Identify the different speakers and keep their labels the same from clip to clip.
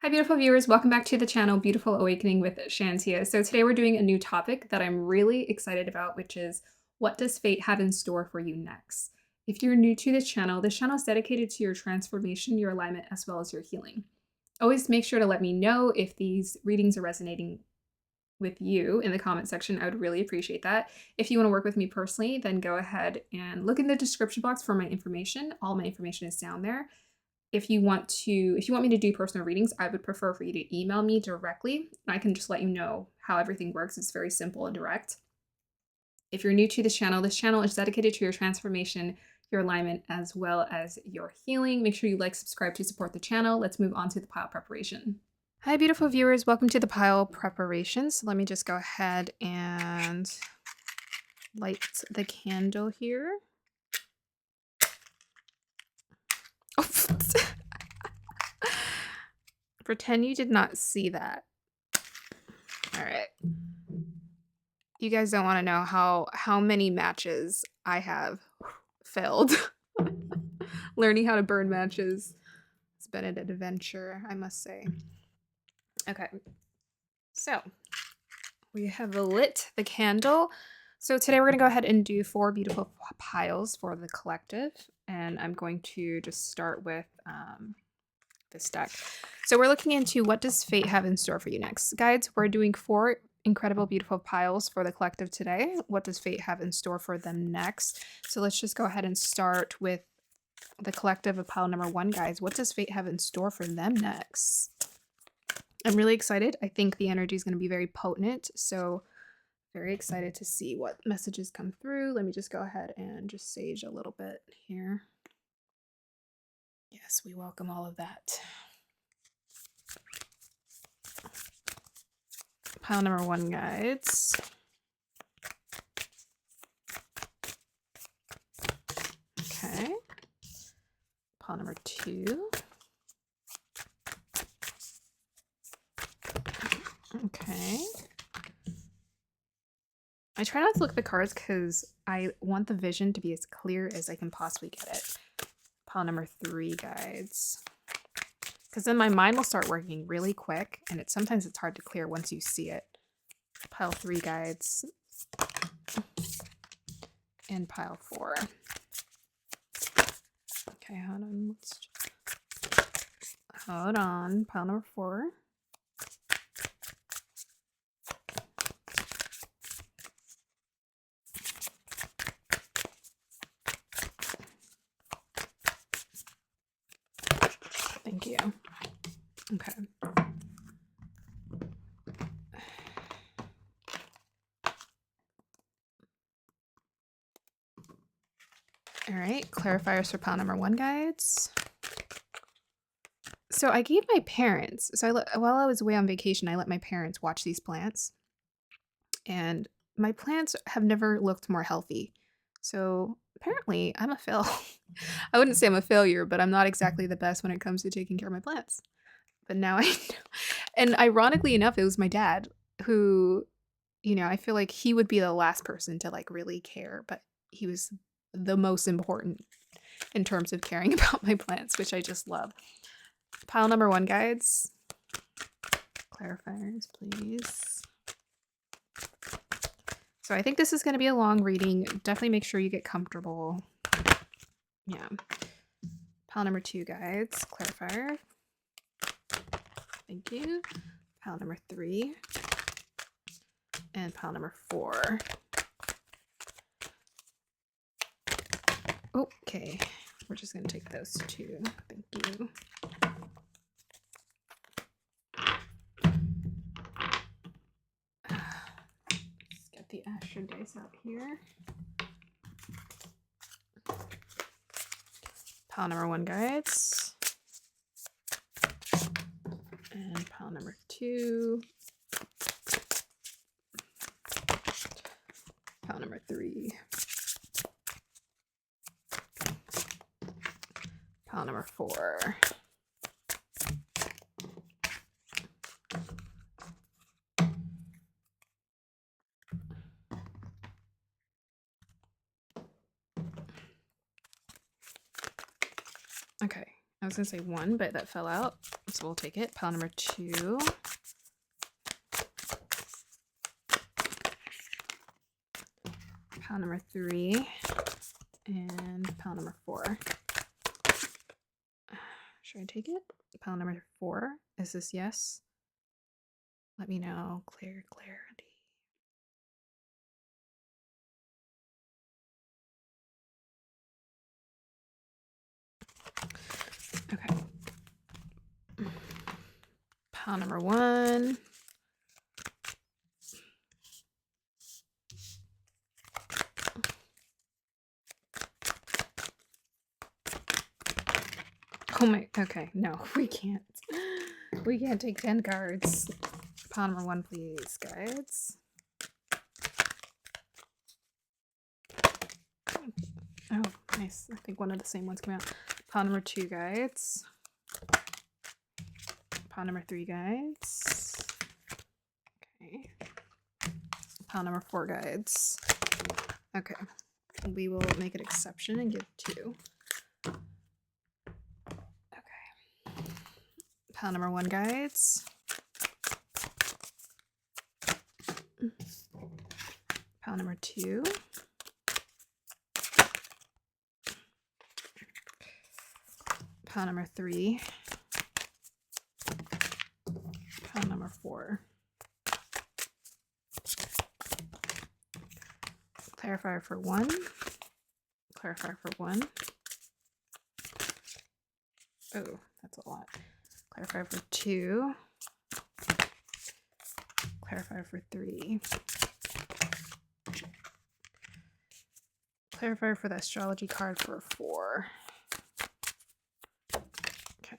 Speaker 1: Hi, beautiful viewers. Welcome back to the channel, Beautiful Awakening with Shantia. So today we're doing a new topic that I'm really excited about, which is what does fate have in store for you next? If you're new to this channel is dedicated to your transformation, your alignment, as well as your healing. Always make sure to let me know if these readings are resonating with you in the comment section. I would really appreciate that. If you want to work with me personally, then go ahead and look in the description box for my information. All my information is down there. If you want me to do personal readings, I would prefer for you to email me directly. I can just let you know how everything works. It's very simple and direct. If you're new to this channel is dedicated to your transformation, your alignment, as well as your healing. Make sure you like, subscribe to support the channel. Let's move on to the pile preparation. Hi, beautiful viewers. Welcome to the pile preparation. So let me just go ahead and light the candle here. Oh, pretend you did not see that. All right. You guys don't want to know how many matches I have failed. Learning how to burn matches. It's been an adventure, I must say. Okay. So, we have lit the candle. So today we're going to go ahead and do 4 beautiful piles for the collective. And I'm going to just start with this deck. So we're looking into what does fate have in store for you next. Guides, we're doing 4 incredible, beautiful piles for the collective today. What does fate have in store for them next? So let's just go ahead and start with the collective of pile number 1, guys. What does fate have in store for them next? I'm really excited. I think the energy is going to be very potent. So very excited to see what messages come through. Let me just go ahead and just sage a little bit here. Yes, we welcome all of that. Pile number 1, guides. Okay. Pile number 2. Okay. I try not to look at the cards because I want the vision to be as clear as I can possibly get it. Pile number 3, guides. Because then my mind will start working really quick, and sometimes it's hard to clear once you see it. Pile 3, guides. And pile 4. Okay, hold on. Hold on. Pile number 4. Thank you. Okay. All right, clarifiers for pile number 1, guides. So I gave my parents, while I was away on vacation, I let my parents watch these plants. And my plants have never looked more healthy. So apparently I'm a fail. I wouldn't say I'm a failure, but I'm not exactly the best when it comes to taking care of my plants. But now I know. And ironically enough, it was my dad who, I feel like he would be the last person to like really care, but he was the most important in terms of caring about my plants, which I just love. Pile number 1, guides. Clarifiers, please. So I think this is going to be a long reading. Definitely make sure you get comfortable. Yeah. Pile number 2, guides. Clarifier. Thank you. Pile number 3. And pile number 4. Okay. We're just going to take those 2. Thank you. Let's get the astro dice out here. Pile number 1, guides. And pile number 2. Pile number 3. Pile number 4. Okay, I was gonna say 1, but that fell out. So we'll take it. Pile number 2. Pile number 3. And pile number 4. Should I take it? Pile number 4. Is this yes? Let me know. Clarity. Okay. Pile number 1. Oh my, okay, no, we can't. We can't take 10 cards. Pile number 1, please, guides. Oh, nice. I think one of the same ones came out. Pile number 2, guides. Pile number 3, guides. Okay. Pile number 4, guides. Okay. We will make an exception and give 2. Okay. Pile number 1, guides. Pile number 2. Pile number 3. Pile number 4. Clarifier for 1. Clarifier for 1. Oh, that's a lot. Clarifier for 2. Clarifier for 3. Clarifier for the astrology card for 4. Okay.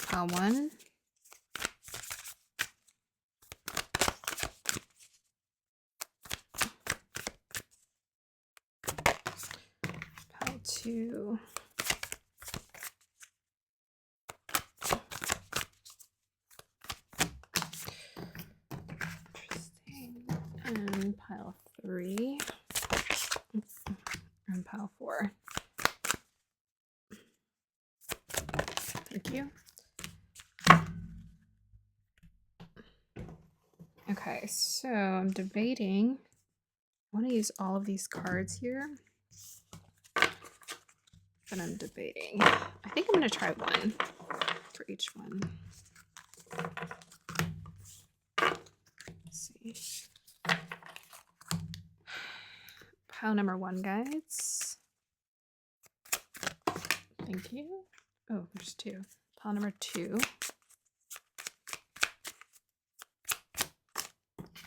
Speaker 1: Pile 1. Pile 2. Interesting. And pile 3. And pile 4. Thank you. Okay, so I'm debating. I want to use all of these cards here, but I'm debating. I think I'm going to try 1 for each one. Let's see. Pile number 1, guides. Thank you. Oh, there's 2. Pile number 2.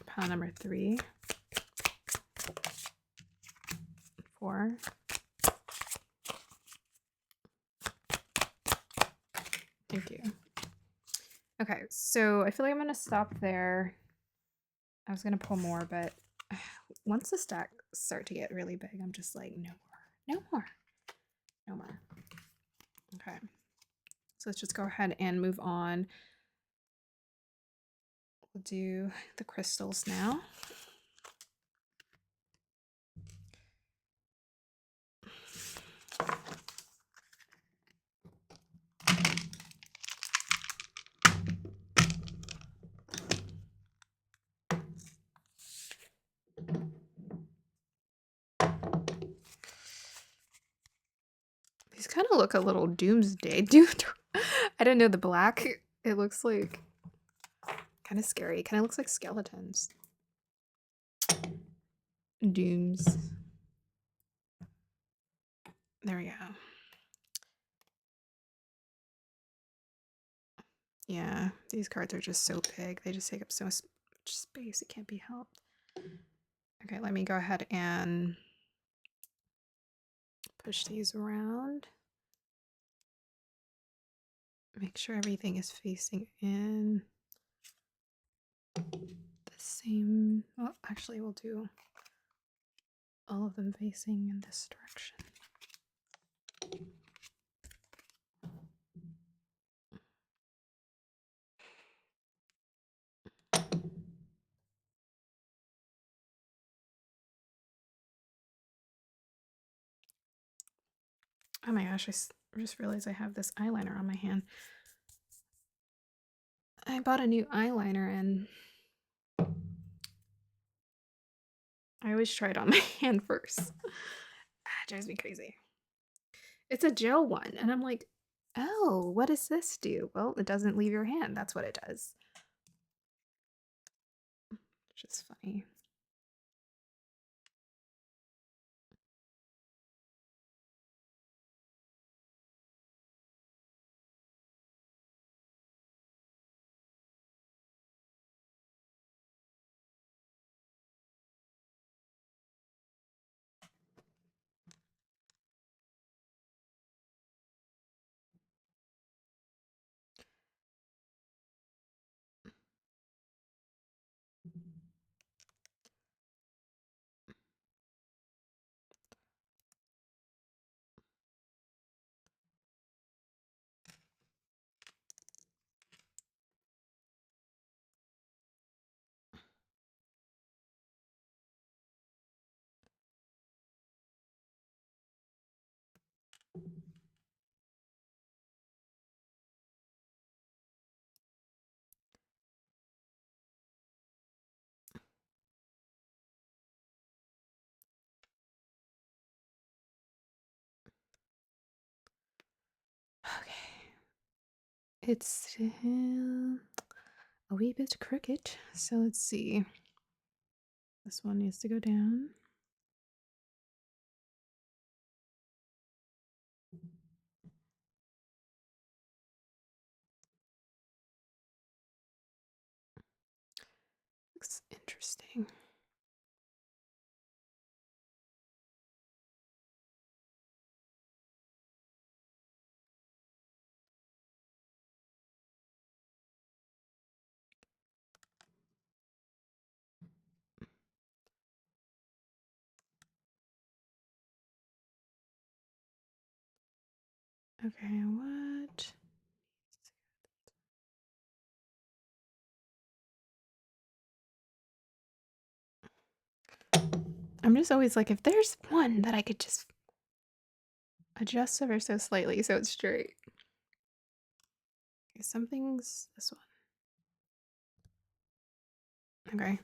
Speaker 1: Pile number 3. 4. Thank you. Okay, so I feel like I'm going to stop there. I was going to pull more, but once the stacks start to get really big, I'm just like, no more. Okay, so let's just go ahead and move on. We'll do the crystals now. These kind of look a little doomsday, dude. I didn't know the black. It looks like kind of scary. Kind of looks like skeletons. Dooms. There we go. Yeah, these cards are just so big. They just take up so much space. It can't be helped. Okay, let me go ahead and push these around. Make sure everything is facing in the same. Well, actually, we'll do all of them facing in this direction. Oh my gosh, I just realized I have this eyeliner on my hand. I bought a new eyeliner and I always try it on my hand first. It drives me crazy. It's a gel one, and I'm like, oh, what does this do? Well, it doesn't leave your hand. That's what it does. Which is funny. Okay. It's a wee bit crooked. So let's see. This one needs to go down. Looks interesting. Okay, what? I'm just always like, if there's one that I could just adjust ever so slightly so it's straight. Okay, something's this one. Okay.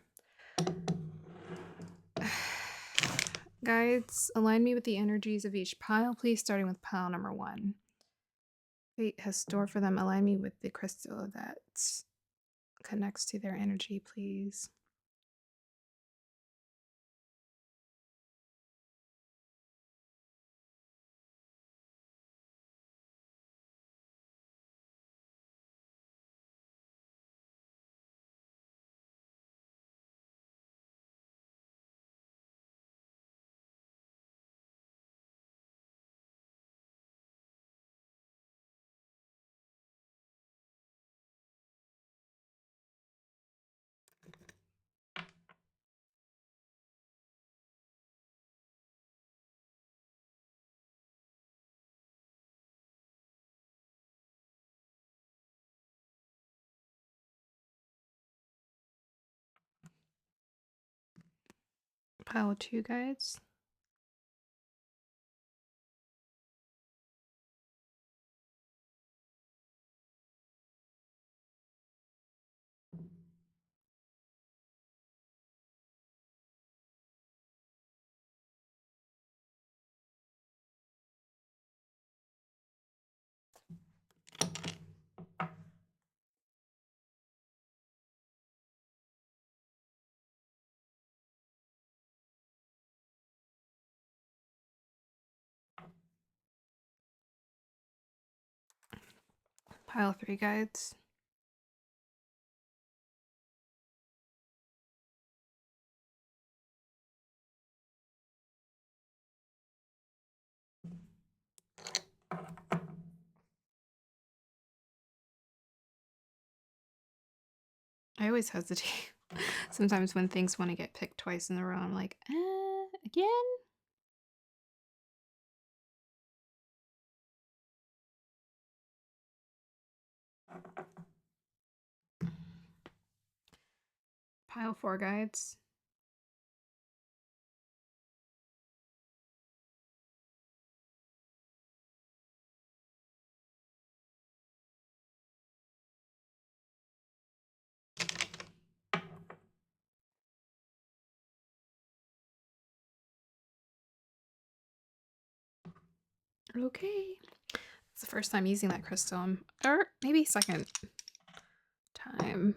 Speaker 1: Guides, align me with the energies of each pile, please, starting with pile number 1. Fate has stored for them. Align me with the crystal that connects to their energy, please. Pile 2, guides. Pile 3, guides. I always hesitate. Sometimes when things want to get picked twice in a row, I'm like, again? Pile 4, guides. Okay. It's the first time using that crystal, or maybe second time.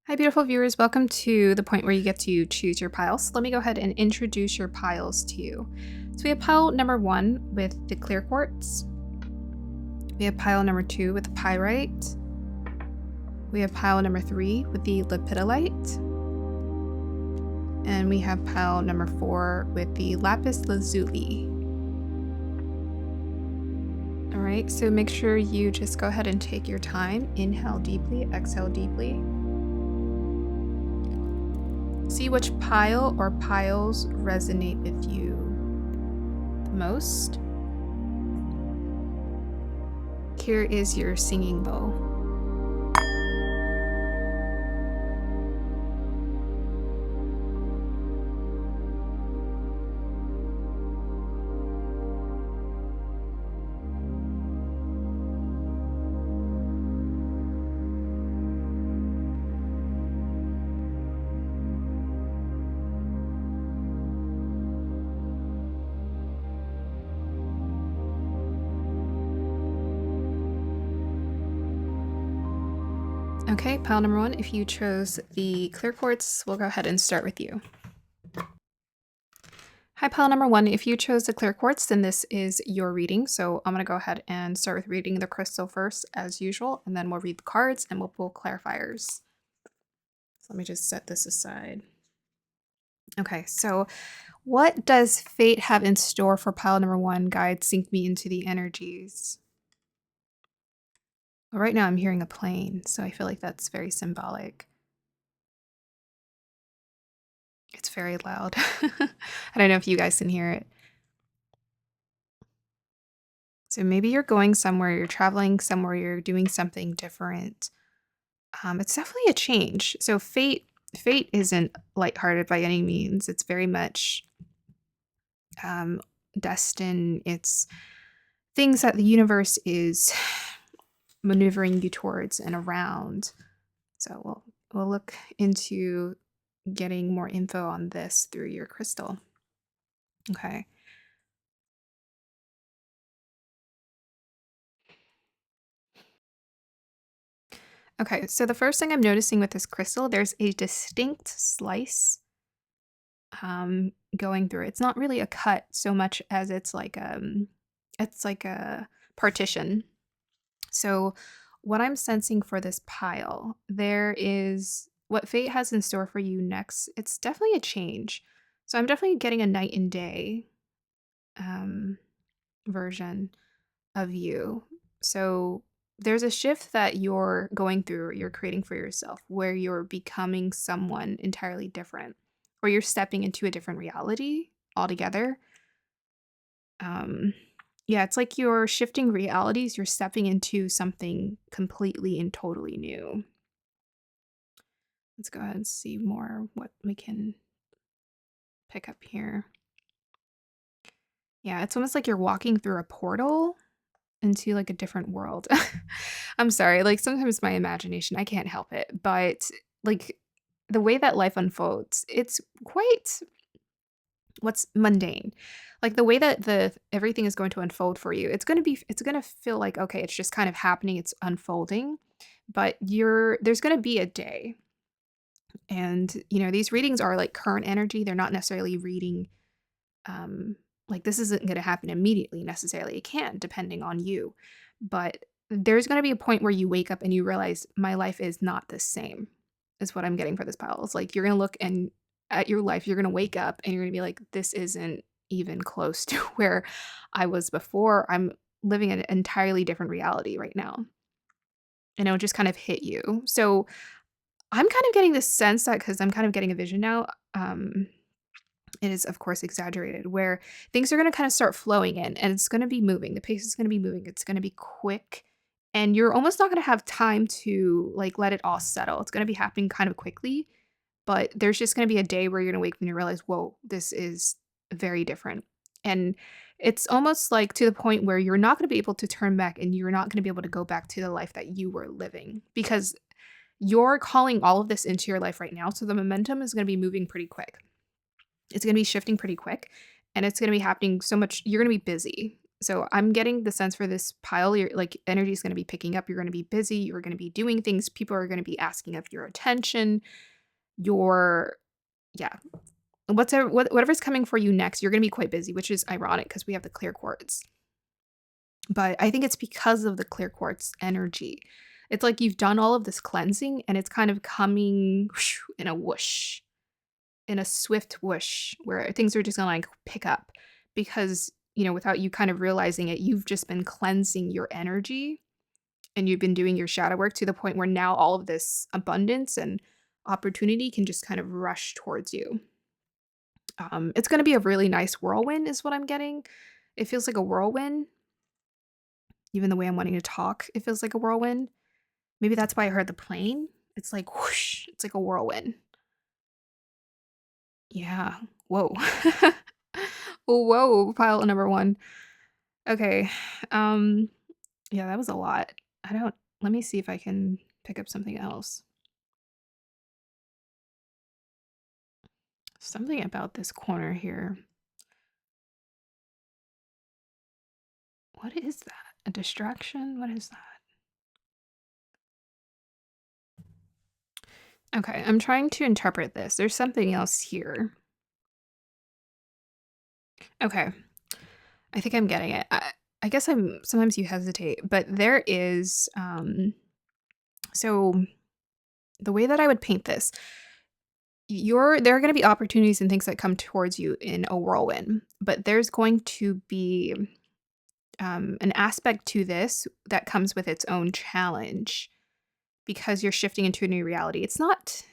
Speaker 1: Hi, beautiful viewers. Welcome to the point where you get to choose your piles. Let me go ahead and introduce your piles to you. So we have pile number 1 with the clear quartz. We have pile number 2 with the pyrite. We have pile number 3 with the lepidolite. And we have pile number 4 with the lapis lazuli. All right, so make sure you just go ahead and take your time. Inhale deeply, exhale deeply. See which pile or piles resonate with you the most. Here is your singing bowl. Okay, pile number 1, if you chose the clear quartz, we'll go ahead and start with you. Hi, pile number 1, if you chose the clear quartz, then this is your reading. So I'm going to go ahead and start with reading the crystal first, as usual, and then we'll read the cards and we'll pull clarifiers. So let me just set this aside. Okay, so what does fate have in store for pile number 1? Guide, sync me into the energies. Well, right now I'm hearing a plane, so I feel like that's very symbolic. It's very loud. I don't know if you guys can hear it. So maybe you're going somewhere, you're traveling somewhere, you're doing something different. It's definitely a change. So fate isn't lighthearted by any means. It's very much destined. It's things that the universe is maneuvering you towards and around. So we'll look into getting more info on this through your crystal. Okay. Okay, so the first thing I'm noticing with this crystal, there's a distinct slice going through it. It's not really a cut so much as it's like a partition. So what I'm sensing for this pile, there is what fate has in store for you next. It's definitely a change. So I'm definitely getting a night and day um version of you. So there's a shift that you're going through, or you're creating for yourself, where you're becoming someone entirely different, or you're stepping into a different reality altogether. Um, yeah, it's like you're shifting realities, you're stepping into something completely and totally new. Let's go ahead and see more what we can pick up here. Yeah, it's almost like you're walking through a portal into like a different world. I'm sorry, like sometimes my imagination, I can't help it, but like the way that life unfolds, it's quite what's mundane. Like the way that the everything is going to unfold for you, it's going to feel like okay, it's just kind of happening, it's unfolding, but there's going to be a day. And these readings are like current energy. They're not necessarily reading like this isn't going to happen immediately necessarily. It can, depending on you. But there's going to be a point where you wake up and you realize my life is not the same, is what I'm getting for this pile. It's like you're going to look and at your life, you're going to wake up and you're going to be like, this isn't even close to where I was before. I'm living an entirely different reality right now. And it'll just kind of hit you. So I'm kind of getting this sense that because I'm kind of getting a vision now. It is, of course, exaggerated, where things are going to kind of start flowing in and it's going to be moving. The pace is going to be moving. It's going to be quick. And you're almost not going to have time to like let it all settle. It's going to be happening kind of quickly, but there's just going to be a day where you're going to wake up and you realize, whoa, this is very different. And it's almost like to the point where you're not going to be able to turn back and you're not going to be able to go back to the life that you were living because you're calling all of this into your life right now. So the momentum is going to be moving pretty quick. It's going to be shifting pretty quick and it's going to be happening so much. You're going to be busy. So I'm getting the sense for this pile, your like energy is going to be picking up. You're going to be busy. You're going to be doing things. People are going to be asking of your attention. Your yeah, whatever's coming for you next, you're going to be quite busy, which is ironic because we have the clear quartz. But I think it's because of the clear quartz energy. It's like you've done all of this cleansing and it's kind of coming in a whoosh, in a swift whoosh where things are just gonna like pick up because, without you kind of realizing it, you've just been cleansing your energy and you've been doing your shadow work to the point where now all of this abundance and opportunity can just kind of rush towards you. It's gonna be a really nice whirlwind, is what I'm getting. It feels like a whirlwind, even the way I'm wanting to talk, it feels like a whirlwind. Maybe that's why I heard the plane. It's like whoosh, it's like a whirlwind. Yeah. Whoa. Whoa, pile number 1. Okay. Um, yeah, that was a lot. Let me see if I can pick up something else. Something about this corner here. What is that? A distraction? What is that? Okay, I'm trying to interpret this. There's something else here. Okay, I think I'm getting it. I guess sometimes you hesitate, but there is, so the way that I would paint this, there are going to be opportunities and things that come towards you in a whirlwind, but there's going to be an aspect to this that comes with its own challenge because you're shifting into a new reality. It's not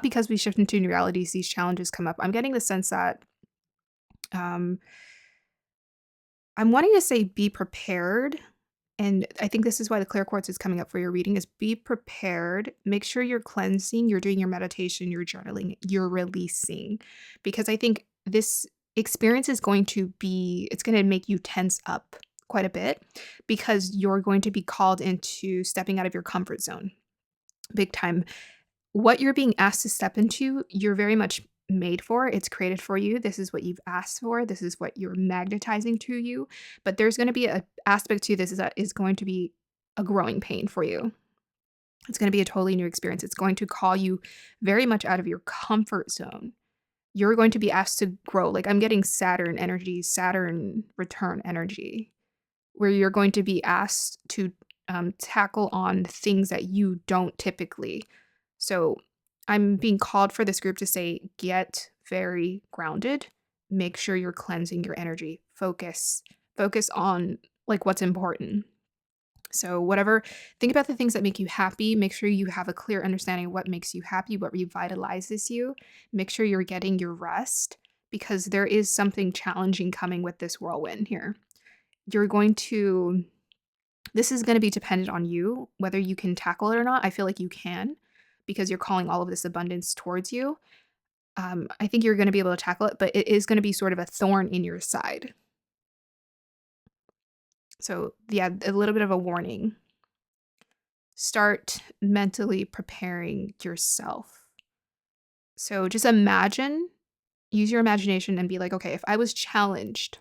Speaker 1: because we shift into new realities these challenges come up. I'm getting the sense that um, I'm wanting to say be prepared. And I think this is why the clear quartz is coming up for your reading is be prepared. Make sure you're cleansing, you're doing your meditation, you're journaling, you're releasing. Because I think this experience is it's going to make you tense up quite a bit because you're going to be called into stepping out of your comfort zone big time. What you're being asked to step into, you're very much made for. It's created for you. This is what you've asked for. This is what you're magnetizing to you. But there's going to be a aspect to this that is going to be a growing pain for you. It's going to be a totally new experience. It's going to call you very much out of your comfort zone. You're going to be asked to grow. Like I'm getting Saturn energy, Saturn return energy, where you're going to be asked to tackle on things that you don't typically. So I'm being called for this group to say, get very grounded. Make sure you're cleansing your energy. Focus on like what's important. So think about the things that make you happy. Make sure you have a clear understanding of what makes you happy, what revitalizes you. Make sure you're getting your rest because there is something challenging coming with this whirlwind here. This is going to be dependent on you, whether you can tackle it or not. I feel like you can because you're calling all of this abundance towards you. I think you're going to be able to tackle it, but it is going to be sort of a thorn in your side. So, yeah, a little bit of a warning. Start mentally preparing yourself. So, just use your imagination and be like, okay, if I was challenged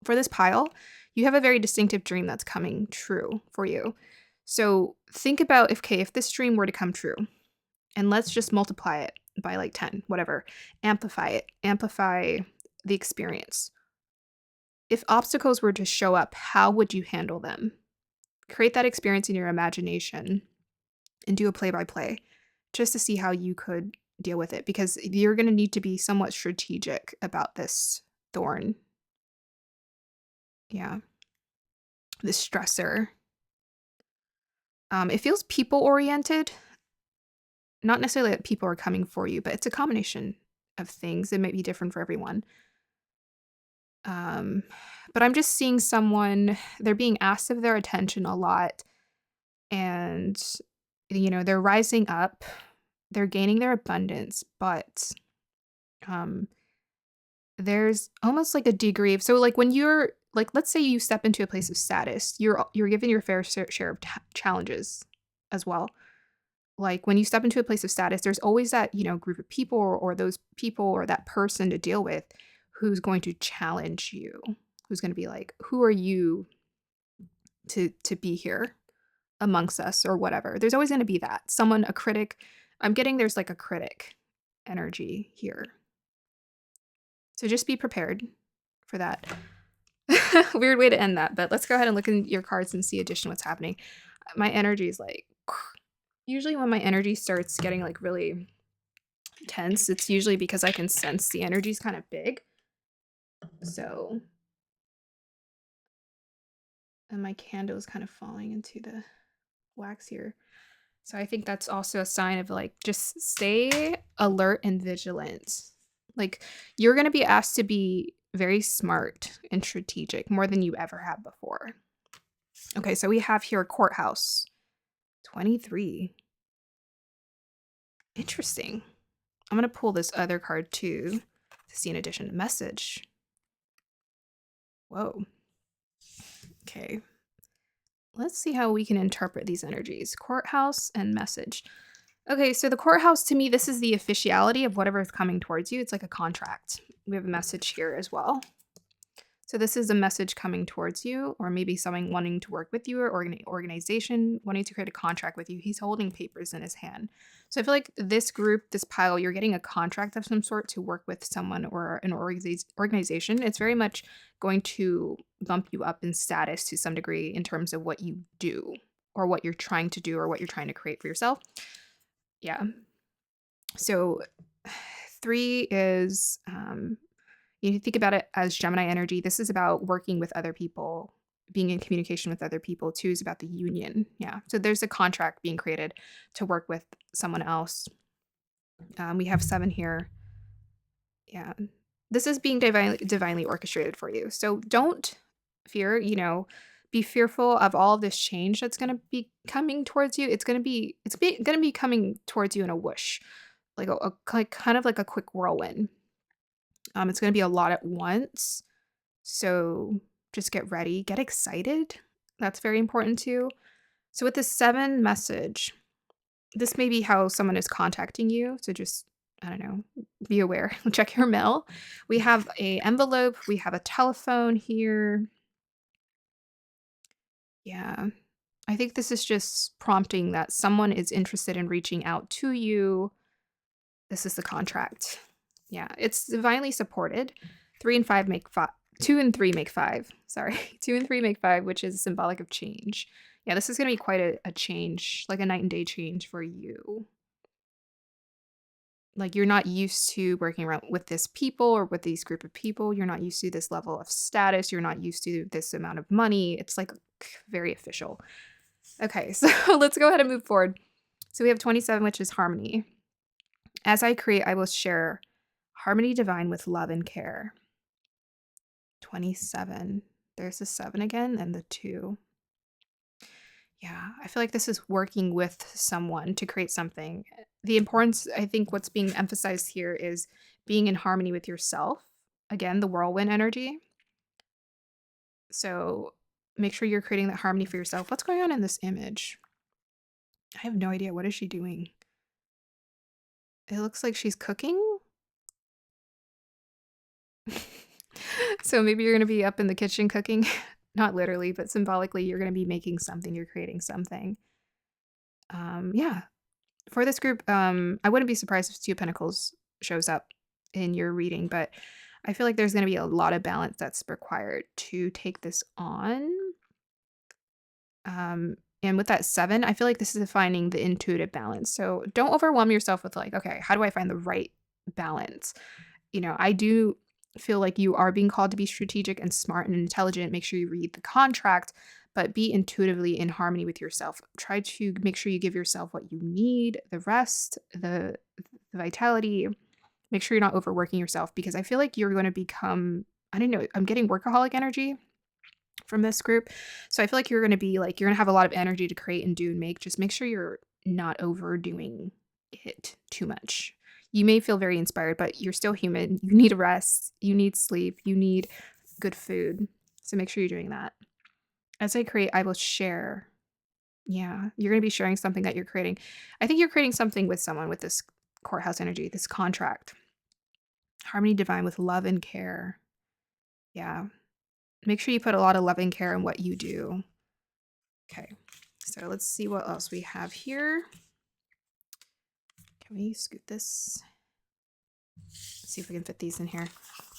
Speaker 1: for this pile, you have a very distinctive dream that's coming true for you. So, think about if this dream were to come true, and let's just multiply it by like 10, whatever. Amplify the experience. If obstacles were to show up, how would you handle them? Create that experience in your imagination and do a play-by-play just to see how you could deal with it because you're going to need to be somewhat strategic about this thorn. Yeah. This stressor. It feels people-oriented. Not necessarily that people are coming for you, but it's a combination. of things. It might be different for everyone. Um, but I'm just seeing someone, they're being asked of their attention a lot, and they're rising up, they're gaining their abundance, but um there's almost like a degree of, so like when you're like, let's say you step into a place of status, you're given your fair share of challenges as well. Like when you step into a place of status, there's always that, group of people, or those people or that person to deal with who's going to challenge you, who's going to be like, who are you to be here amongst us or whatever. There's always going to be that someone, a critic. I'm getting there's like a critic energy here. So just be prepared for that. Weird way to end that, but let's go ahead and look in your cards and see addition what's happening. My energy is like, usually when my energy starts getting like really tense, it's usually because I can sense the energy is kind of big. So, and my candle is kind of falling into the wax here. So I think that's also a sign of like, just stay alert and vigilant. Like you're going to be asked to be very smart and strategic more than you ever have before. Okay, so we have here courthouse 23. Interesting. I'm going to pull this other card too to see an addition message. Whoa. Okay. Let's see how we can interpret these energies. Courthouse and message. Okay, so the courthouse, to me, this is the officiality of whatever is coming towards you. It's like a contract. We have a message here as well. So this is a message coming towards you, or maybe someone wanting to work with you, or organization wanting to create a contract with you. He's holding papers in his hand. So I feel like this group, this pile, you're getting a contract of some sort to work with someone or an organization. It's very much going to bump you up in status to some degree in terms of what you do, or what you're trying to do, or what you're trying to create for yourself. Yeah. So 3 is, you think about it as Gemini energy. This is about working with other people, being in communication with other people. 2 is about the union. Yeah. So there's a contract being created to work with someone else. We have 7 here. Yeah. This is being divinely orchestrated for you. So don't fear, be fearful of all this change that's going to be coming towards you. It's going to be coming towards you in a whoosh, like like kind of like a quick whirlwind. It's going to be a lot at once. So just get ready, get excited. That's very important too. So with the 7 message, this may be how someone is contacting you. So just, I don't know, be aware. Check your mail. We have a envelope. We have a telephone here. Yeah. I think this is just prompting that someone is interested in reaching out to you. This is the contract. Yeah, it's divinely supported. 3 and 5 make 5. 2 and 3 make 5. Sorry. 2 and 3 make 5, which is symbolic of change. Yeah, this is going to be quite a change, like a night and day change for you. Like you're not used to working around with this people or with these group of people. You're not used to this level of status. You're not used to this amount of money. It's like very official. Okay, so let's go ahead and move forward. So we have 27, which is harmony. As I create, I will share harmony divine with love and care. 27. There's the 7 again and the 2. Yeah, I feel like this is working with someone to create something. The importance, I think what's being emphasized here is being in harmony with yourself. Again, the whirlwind energy. So make sure you're creating that harmony for yourself. What's going on in this image? I have no idea. What is she doing? It looks like she's cooking. So maybe you're going to be up in the kitchen cooking. Not literally, but symbolically, you're going to be making something. You're creating something. Yeah. For this group, I wouldn't be surprised if 2 of Pentacles shows up in your reading, but I feel like there's going to be a lot of balance that's required to take this on. And with that 7, I feel like this is finding the intuitive balance. So don't overwhelm yourself with like, okay, how do I find the right balance? I do feel like you are being called to be strategic and smart and intelligent. Make sure you read the contract, but be intuitively in harmony with yourself. Try to make sure you give yourself what you need, the rest, the vitality, Make sure you're not overworking yourself, because I feel like you're going to become, I don't know, I'm getting workaholic energy from this group. So I feel like you're going to be like, you're going to have a lot of energy to create and do and make. Just make sure you're not overdoing it too much. You may feel very inspired, but you're still human. You need rest. You need sleep. You need good food. So make sure you're doing that. As I create, I will share. Yeah, you're going to be sharing something that you're creating. I think you're creating something with someone with this courthouse energy, this contract. Harmony divine with love and care. Yeah. Make sure you put a lot of love and care in what you do. Okay. So let's see what else we have here. Can we scoot this? Let's see if we can fit these in here.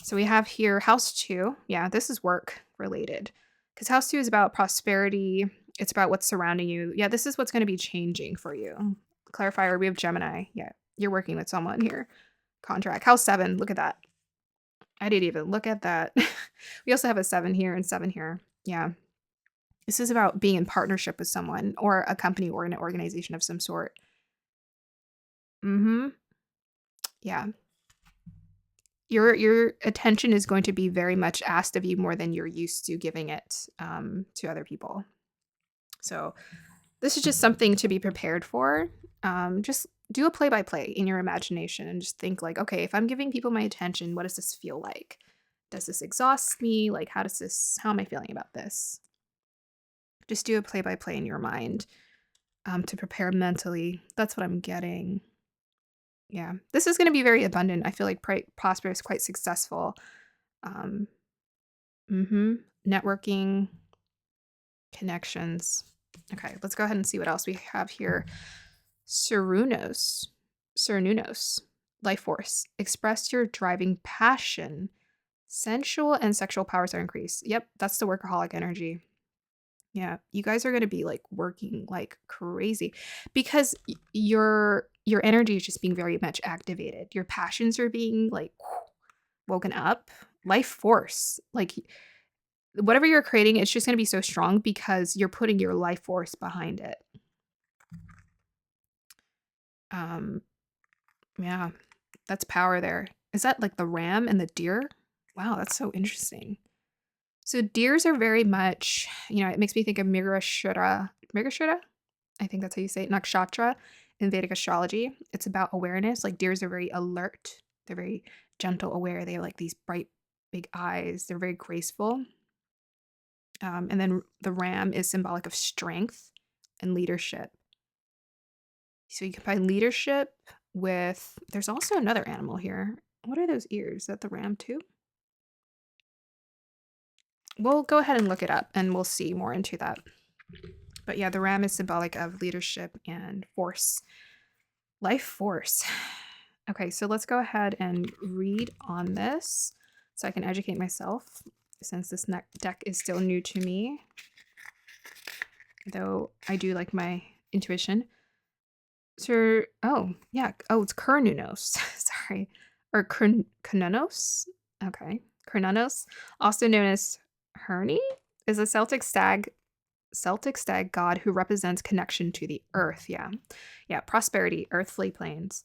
Speaker 1: So we have here house 2. Yeah, this is work related, because house 2 is about prosperity. It's about what's surrounding you. Yeah, this is what's going to be changing for you. Clarifier, we have Gemini. Yeah, you're working with someone here. Contract. House 7. Look at that. I didn't even look at that. We also have a 7 here and 7 here. Yeah. This is about being in partnership with someone or a company or an organization of some sort. Mm-hmm. Yeah. Your attention is going to be very much asked of you more than you're used to giving it to other people. So this is just something to be prepared for. Just do a play-by-play in your imagination and just think like, okay, if I'm giving people my attention, what does this feel like? Does this exhaust me? Like, how am I feeling about this? Just do a play-by-play in your mind to prepare mentally. That's what I'm getting. Yeah, this is going to be very abundant. I feel like prosperous, quite successful. Um, Networking, connections. Okay, let's go ahead and see what else we have here. Cernunnos, life force. Express your driving passion. Sensual and sexual powers are increased. Yep, that's the workaholic energy. Yeah, you guys are going to be like working like crazy because your energy is just being very much activated. Your passions are being like woken up. Life force, like whatever you're creating, it's just going to be so strong because you're putting your life force behind it. Yeah, that's power there. Is that like the ram and the deer? Wow, that's so interesting. So deers are very much, it makes me think of Mirgashura. Mirgashura? I think that's how you say it. Nakshatra in Vedic astrology. It's about awareness. Like deers are very alert. They're very gentle, aware. They have like these bright, big eyes. They're very graceful. And then the ram is symbolic of strength and leadership. So you combine leadership with, there's also another animal here. What are those ears? Is that the ram too? We'll go ahead and look it up and we'll see more into that. But yeah, the ram is symbolic of leadership and force. Life force. Okay, so let's go ahead and read on this so I can educate myself since this deck is still new to me. Though I do like my intuition. So, it's Cernunnos. Sorry. Or Cernunnos? Okay. Cernunnos, also known as Herny, is a Celtic stag god who represents connection to the earth. Yeah, prosperity, earthly planes.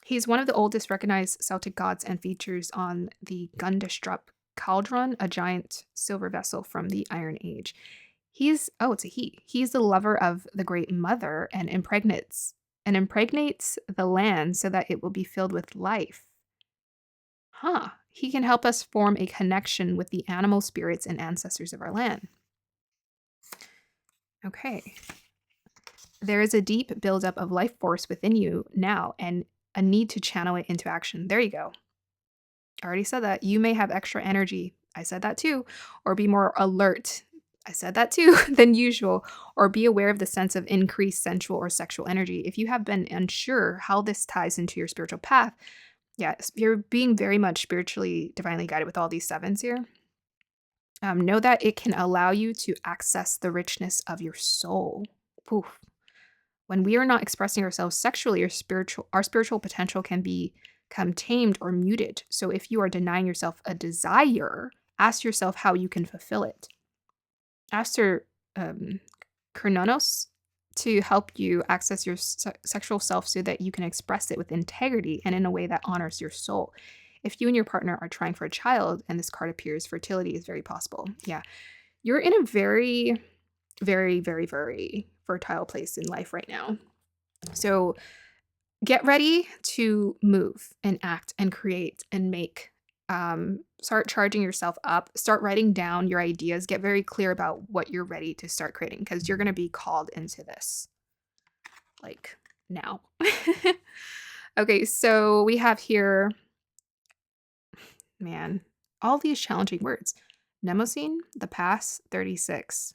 Speaker 1: He's one of the oldest recognized Celtic gods and features on the Gundestrup cauldron, a giant silver vessel from the Iron Age. It's a he. He's the lover of the Great Mother and impregnates the land so that it will be filled with life. He can help us form a connection with the animal spirits and ancestors of our land. Okay. There is a deep buildup of life force within you now and a need to channel it into action. There you go. I already said that. You may have extra energy. I said that too. Or be more alert. I said that too than usual. Or be aware of the sense of increased sensual or sexual energy. If you have been unsure how this ties into your spiritual path, you're being very much spiritually, divinely guided with all these sevens here. Know that it can allow you to access the richness of your soul. Oof. When we are not expressing ourselves sexually or our spiritual potential can become tamed or muted. So if you are denying yourself a desire, ask yourself how you can fulfill it. After Cernunnos, to help you access your sexual self so that you can express it with integrity and in a way that honors your soul. If you and your partner are trying for a child and this card appears, fertility is very possible. Yeah. You're in a very, very, very, very fertile place in life right now. So get ready to move and act and create and make. Start charging yourself up. Start writing down your ideas. Get very clear about what you're ready to start creating because you're going to be called into this like now. Okay, so we have here, man, all these challenging words. Mnemosyne, the past, 36.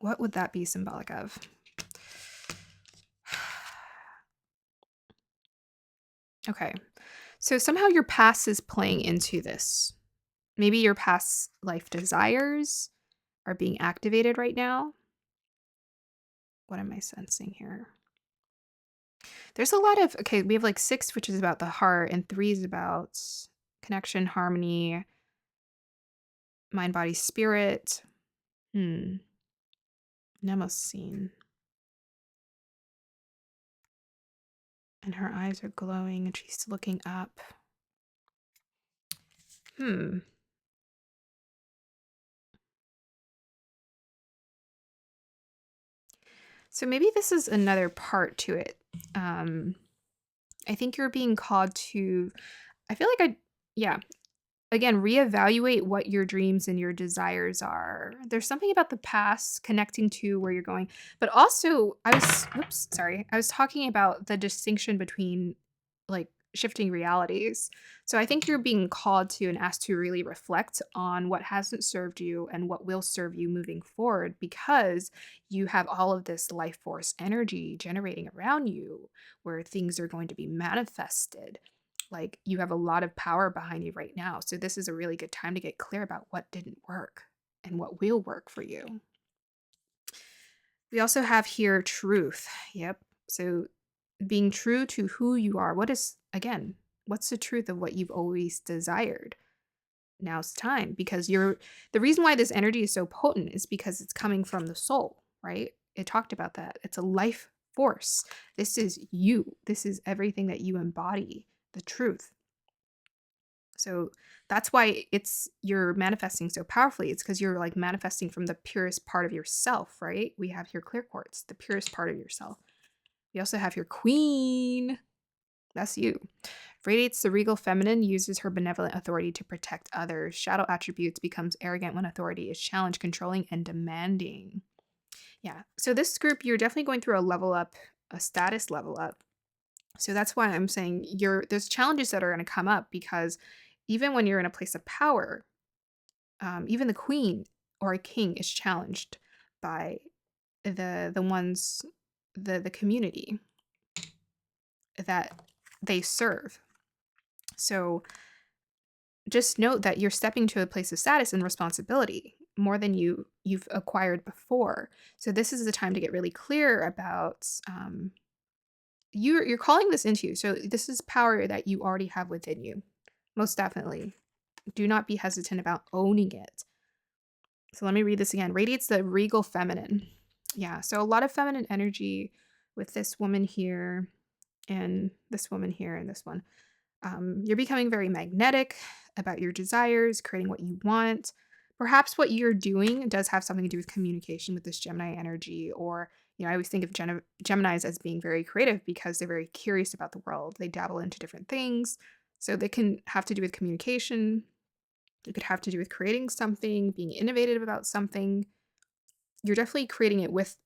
Speaker 1: What would that be symbolic of? Okay. So somehow your past is playing into this. Maybe your past life desires are being activated right now. What am I sensing here? There's a lot of, okay, we have like 6, which is about the heart, and 3 is about connection, harmony, mind, body, spirit. Mnemosyne. And her eyes are glowing and she's looking up. So maybe this is another part to it. I think you're being called to, I feel like again, reevaluate what your dreams and your desires are. There's something about the past connecting to where you're going, but also I was talking about the distinction between like shifting realities. So I think you're being called to and asked to really reflect on what hasn't served you and what will serve you moving forward because you have all of this life force energy generating around you where things are going to be manifested. Like you have a lot of power behind you right now. So this is a really good time to get clear about what didn't work and what will work for you. We also have here truth. Yep. So being true to who you are. What's the truth of what you've always desired? Now's time because the reason why this energy is so potent is because it's coming from the soul, right? It talked about that. It's a life force. This is you. This is everything that you embody, the truth. So that's why you're manifesting so powerfully. It's because you're like manifesting from the purest part of yourself, right? We have here clear quartz, the purest part of yourself. We also have your queen. That's you. Radiates the regal feminine, uses her benevolent authority to protect others. Shadow attributes, becomes arrogant when authority is challenged, controlling, and demanding. Yeah. So this group, you're definitely going through a level up, a status level up. So that's why I'm saying there's challenges that are going to come up because even when you're in a place of power, even the queen or a king is challenged by the ones, the community that they serve. So just note that you're stepping to a place of status and responsibility more than you've acquired before. So this is the time to get really clear about you're calling this into you. So this is power that you already have within you. Most definitely. Do not be hesitant about owning it. So let me read this again. Radiates the regal feminine. Yeah, so a lot of feminine energy with this woman here and this woman here and this one. You're becoming very magnetic about your desires, creating what you want. Perhaps what you're doing does have something to do with communication with this Gemini energy. Or, I always think of Geminis as being very creative because they're very curious about the world. They dabble into different things. So they can have to do with communication. It could have to do with creating something, being innovative about something. You're definitely creating it with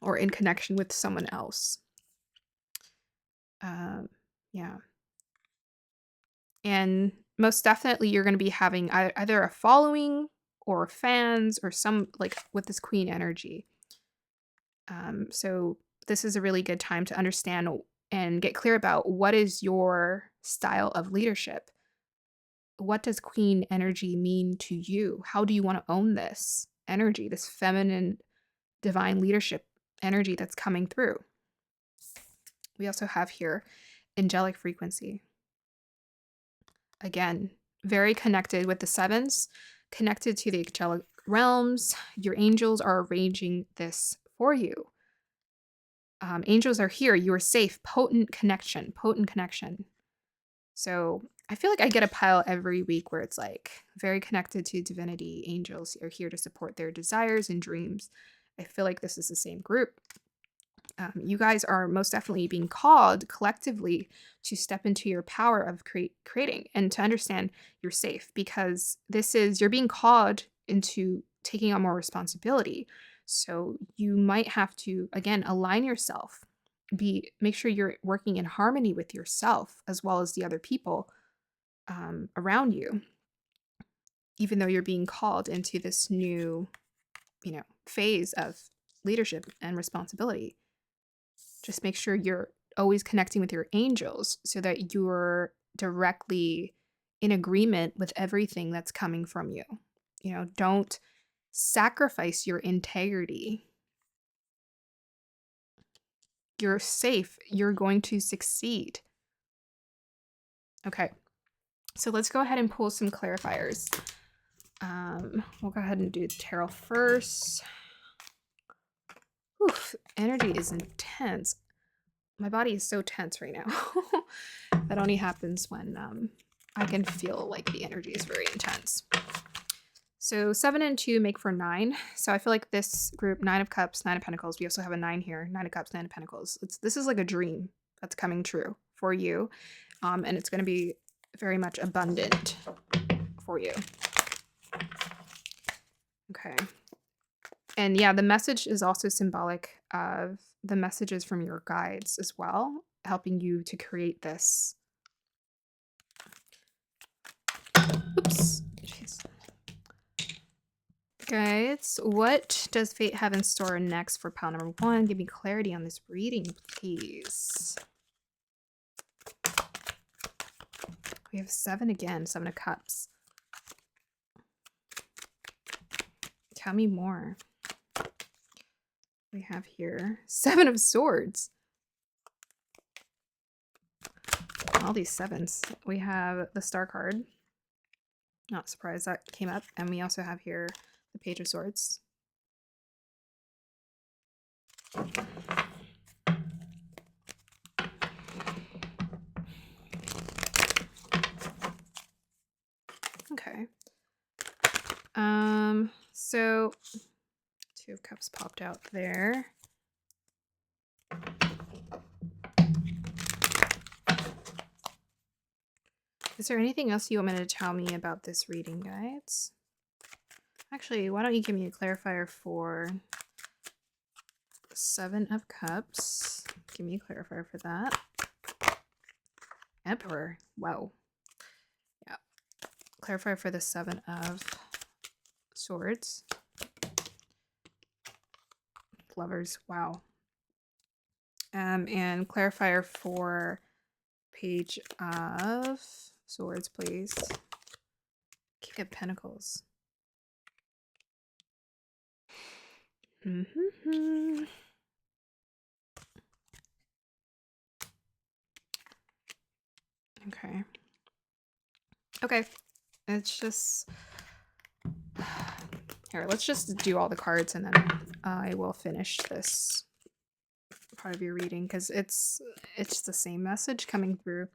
Speaker 1: or in connection with someone else. Yeah. And most definitely you're going to be having either a following or fans or some like with this queen energy. So this is a really good time to understand and get clear about what is your style of leadership. What does queen energy mean to you? How do you want to own this energy, this feminine divine leadership energy that's coming through? We also have here angelic frequency. Again, very connected with the sevens, connected to the realms. Your angels are arranging this for you. Angels are here. You are safe. Potent connection. Potent connection. So I feel like I get a pile every week where it's like very connected to divinity. Angels are here to support their desires and dreams. I feel like this is the same group. You guys are most definitely being called collectively to step into your power of creating and to understand you're safe, because you're being called into taking on more responsibility. So you might have to, again, align yourself, make sure you're working in harmony with yourself as well as the other people around you, even though you're being called into this new, phase of leadership and responsibility. Just make sure you're always connecting with your angels so that you're directly in agreement with everything that's coming from you. Don't sacrifice your integrity. You're safe. You're going to succeed. Okay. So let's go ahead and pull some clarifiers. We'll go ahead and do tarot first. Oof, energy is intense. My body is so tense right now. That only happens when I can feel like the energy is very intense. So 7 and 2 make for 9. So I feel like this group, 9 of Cups, 9 of Pentacles. We also have a 9 here. 9 of Cups, 9 of Pentacles. This is like a dream that's coming true for you. And it's going to be very much abundant for you. Okay. And yeah, the message is also symbolic of the messages from your guides as well, helping you to create this. Oops. Jeez. Guides, what does fate have in store next for pile number 1? Give me clarity on this reading, please. We have 7 again, 7 of Cups. Tell me more. We have here 7 of Swords. All these 7s. We have the Star card. Not surprised that came up. And we also have here the Page of Swords. Okay. So 2 of Cups popped out there. Is there anything else you want me to tell me about this reading, guides? Actually, why don't you give me a clarifier for 7 of Cups? Give me a clarifier for that. Emperor. Wow. Yeah. Clarifier for the 7 of Swords. Lovers. Wow. And clarifier for Page of Swords, please. King of Pentacles. Okay. Okay. It's just... Here, let's just do all the cards and then I will finish this part of your reading because it's the same message coming through.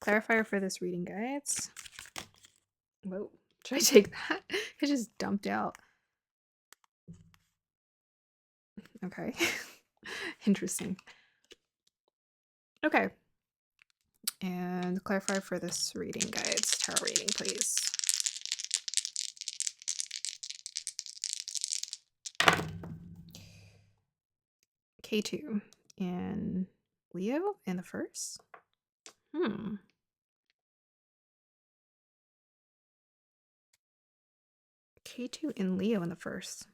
Speaker 1: Clarifier for this reading, guides. Whoa. Should I take that? It just dumped out. Okay. Interesting. Okay. And clarifier for this reading, guides. Tarot reading, please. K2 in Leo in the first. K2 in Leo in the first.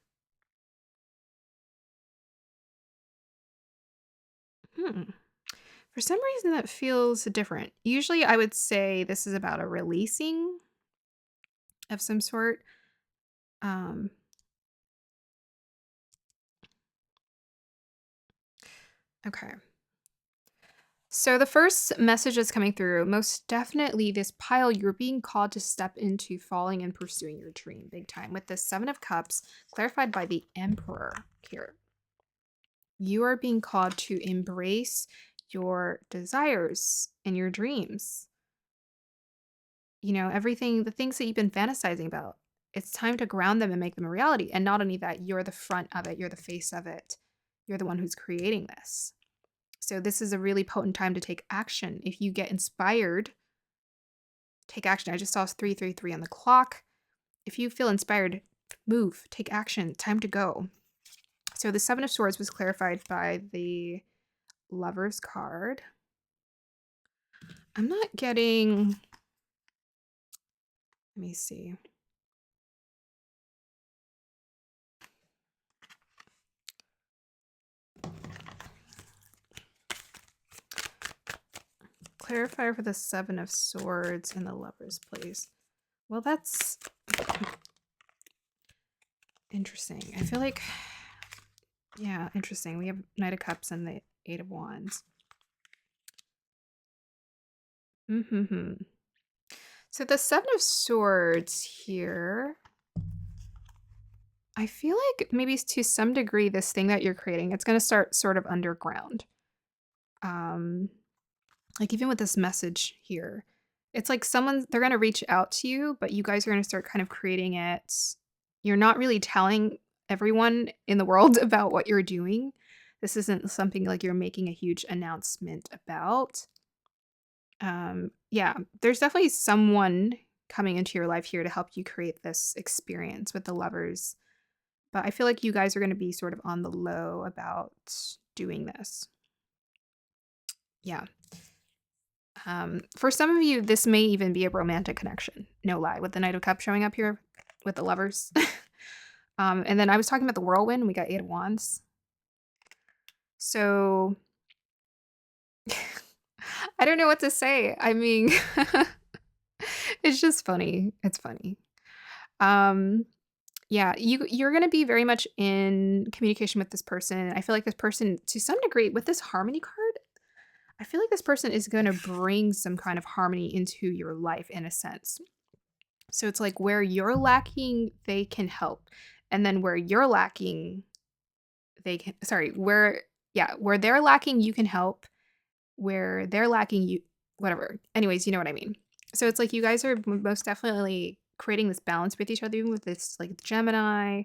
Speaker 1: For some reason that feels different. Usually I would say this is about a releasing of some sort. Okay. So the first message that's coming through, most definitely this pile, you're being called to step into falling and pursuing your dream big time. With the Seven of Cups, clarified by the Emperor here. You are being called to embrace your desires and your dreams. You know, everything, the things that you've been fantasizing about. It's time to ground them and make them a reality. And not only that, you're the front of it, you're the face of it. You're the one who's creating this. So this is a really potent time to take action. If you get inspired, take action. I just saw 333 on the clock. If you feel inspired, move, take action. Time to go. So the Seven of Swords was clarified by the Lover's card. I'm not getting, let me see. Clarifier for the Seven of Swords in the Lover's place. Well, that's interesting. I feel like, yeah, interesting. We have Knight of Cups and the Eight of Wands. So the Seven of Swords here, I feel like maybe to some degree this thing that you're creating, it's going to start sort of underground. Like even with this message here, it's like they're going to reach out to you, but you guys are going to start kind of creating it. You're not really telling everyone in the world about what you're doing. This isn't something like you're making a huge announcement about. Yeah, there's definitely someone coming into your life here to help you create this experience with the Lovers. But I feel like you guys are going to be sort of on the low about doing this. Yeah. For some of you, this may even be a romantic connection. No lie, with the Knight of Cups showing up here with the Lovers. And then I was talking about the Whirlwind. We got Eight of Wands. So I don't know what to say. I mean, it's just funny. It's funny. Yeah, you're going to be very much in communication with this person. I feel like this person, to some degree, with this Harmony card, I feel like this person is going to bring some kind of harmony into your life in a sense. So it's like where you're lacking, they can help. And then where you're lacking, where they're lacking, you can help. Where they're lacking, whatever. Anyways, you know what I mean. So it's like you guys are most definitely creating this balance with each other, even with this like Gemini,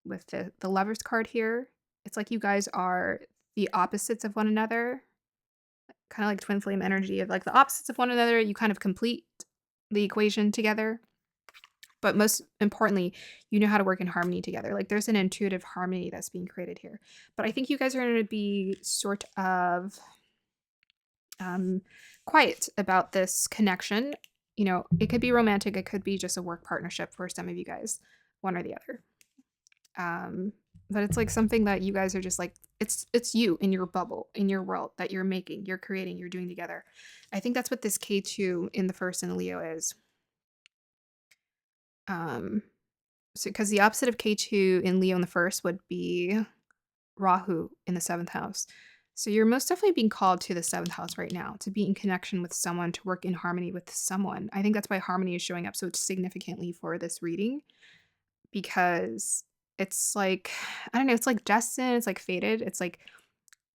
Speaker 1: with the Lover's card here. It's like you guys are the opposites of one another, kind of like twin flame energy of like the opposites of one another. You kind of complete the equation together. But most importantly, you know how to work in harmony together. Like there's an intuitive harmony that's being created here. But I think you guys are going to be sort of quiet about this connection. You know, it could be romantic. It could be just a work partnership for some of you guys, one or the other. But it's like something that you guys are just like, it's you in your bubble, in your world that you're making, you're creating, you're doing together. I think that's what this K2 in the first and Leo is. So because the opposite of K2 in Leo in the first would be Rahu in the 7th house. So you're most definitely being called to the 7th house right now, to be in connection with someone, to work in harmony with someone. I think that's why harmony is showing up so significantly for this reading, because it's like, I don't know, it's like destined, it's like fated. It's like,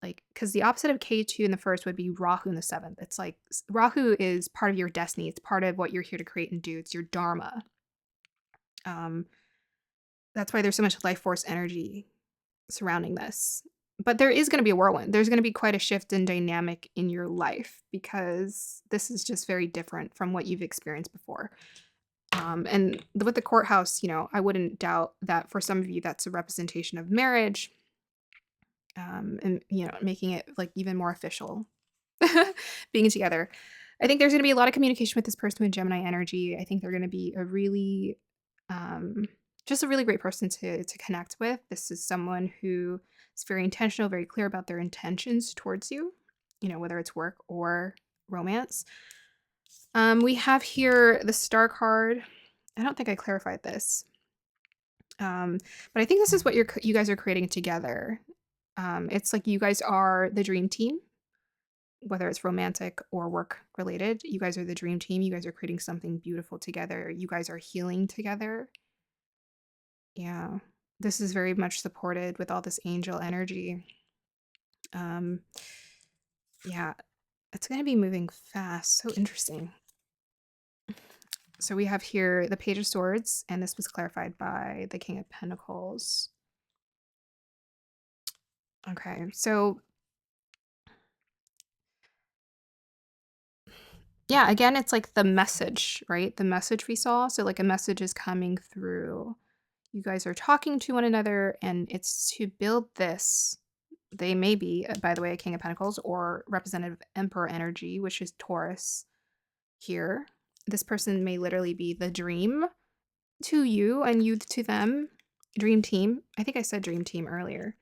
Speaker 1: because the opposite of K2 in the first would be Rahu in the 7th. It's like Rahu is part of your destiny. It's part of what you're here to create and do. It's your dharma. That's why there's so much life force energy surrounding this. But there is going to be a whirlwind. There's going to be quite a shift in dynamic in your life because this is just very different from what you've experienced before. And with the courthouse, you know, I wouldn't doubt that for some of you, that's a representation of marriage, and, you know, making it like even more official, being together. I think there's going to be a lot of communication with this person with Gemini energy. I think they're going to be a really, just a really great person to connect with. This is someone who is very intentional, very clear about their intentions towards you, you know, whether it's work or romance. We have here the Star card. I don't think I clarified this. But I think this is what you guys are creating together. It's like you guys are the dream team. whether it's romantic or work related. You guys are the dream team. You guys are creating something beautiful together. You guys are healing together. Yeah. This is very much supported with all this angel energy. Um, yeah, it's going to be moving fast. So interesting. So we have here the Page of Swords, and this was clarified by the King of Pentacles. Okay, so yeah, again, it's like the message, right? The message we saw. So like a message is coming through. You guys are talking to one another, and it's to build this. They may be, by the way, a King of Pentacles or representative Emperor energy, which is Taurus here. This person may literally be the dream to you and you to them. Dream team. I think I said dream team earlier.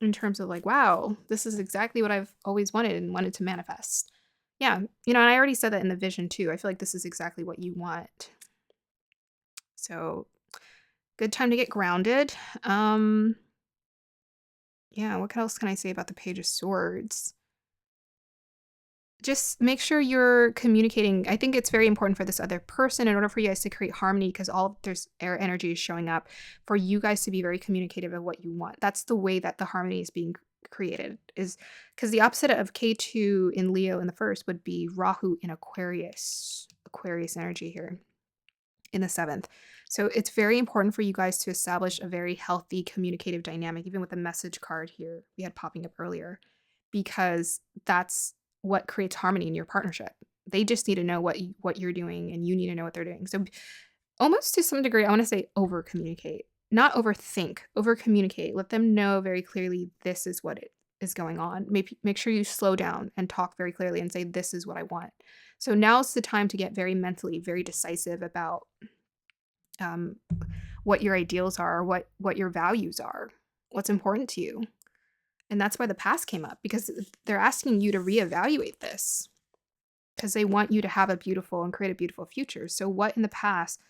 Speaker 1: In terms of like, wow, this is exactly what I've always wanted and wanted to manifest. Yeah, and I already said that in the vision too. I feel like this is exactly what you want. So, good time to get grounded. Yeah, what else can I say about the Page of Swords? Just make sure you're communicating. I think it's very important for this other person in order for you guys to create harmony, because there's air energy is showing up, for you guys to be very communicative of what you want. That's the way that the harmony is being created, is because the opposite of K2 in Leo in the first would be Rahu in Aquarius energy here in the 7th. So it's very important for you guys to establish a very healthy communicative dynamic, even with the message card here we had popping up earlier, because that's what creates harmony in your partnership. They just need to know what you're doing, and you need to know what they're doing. So almost to some degree, I want to say over communicate, not overthink, over communicate. Let them know very clearly this is what it is going on. Make sure you slow down and talk very clearly and say, this is what I want. So now's the time to get very mentally, very decisive about what your ideals are, what your values are, what's important to you. And that's why the past came up, because they're asking you to reevaluate this, because they want you to have a beautiful and create a beautiful future. So what in the past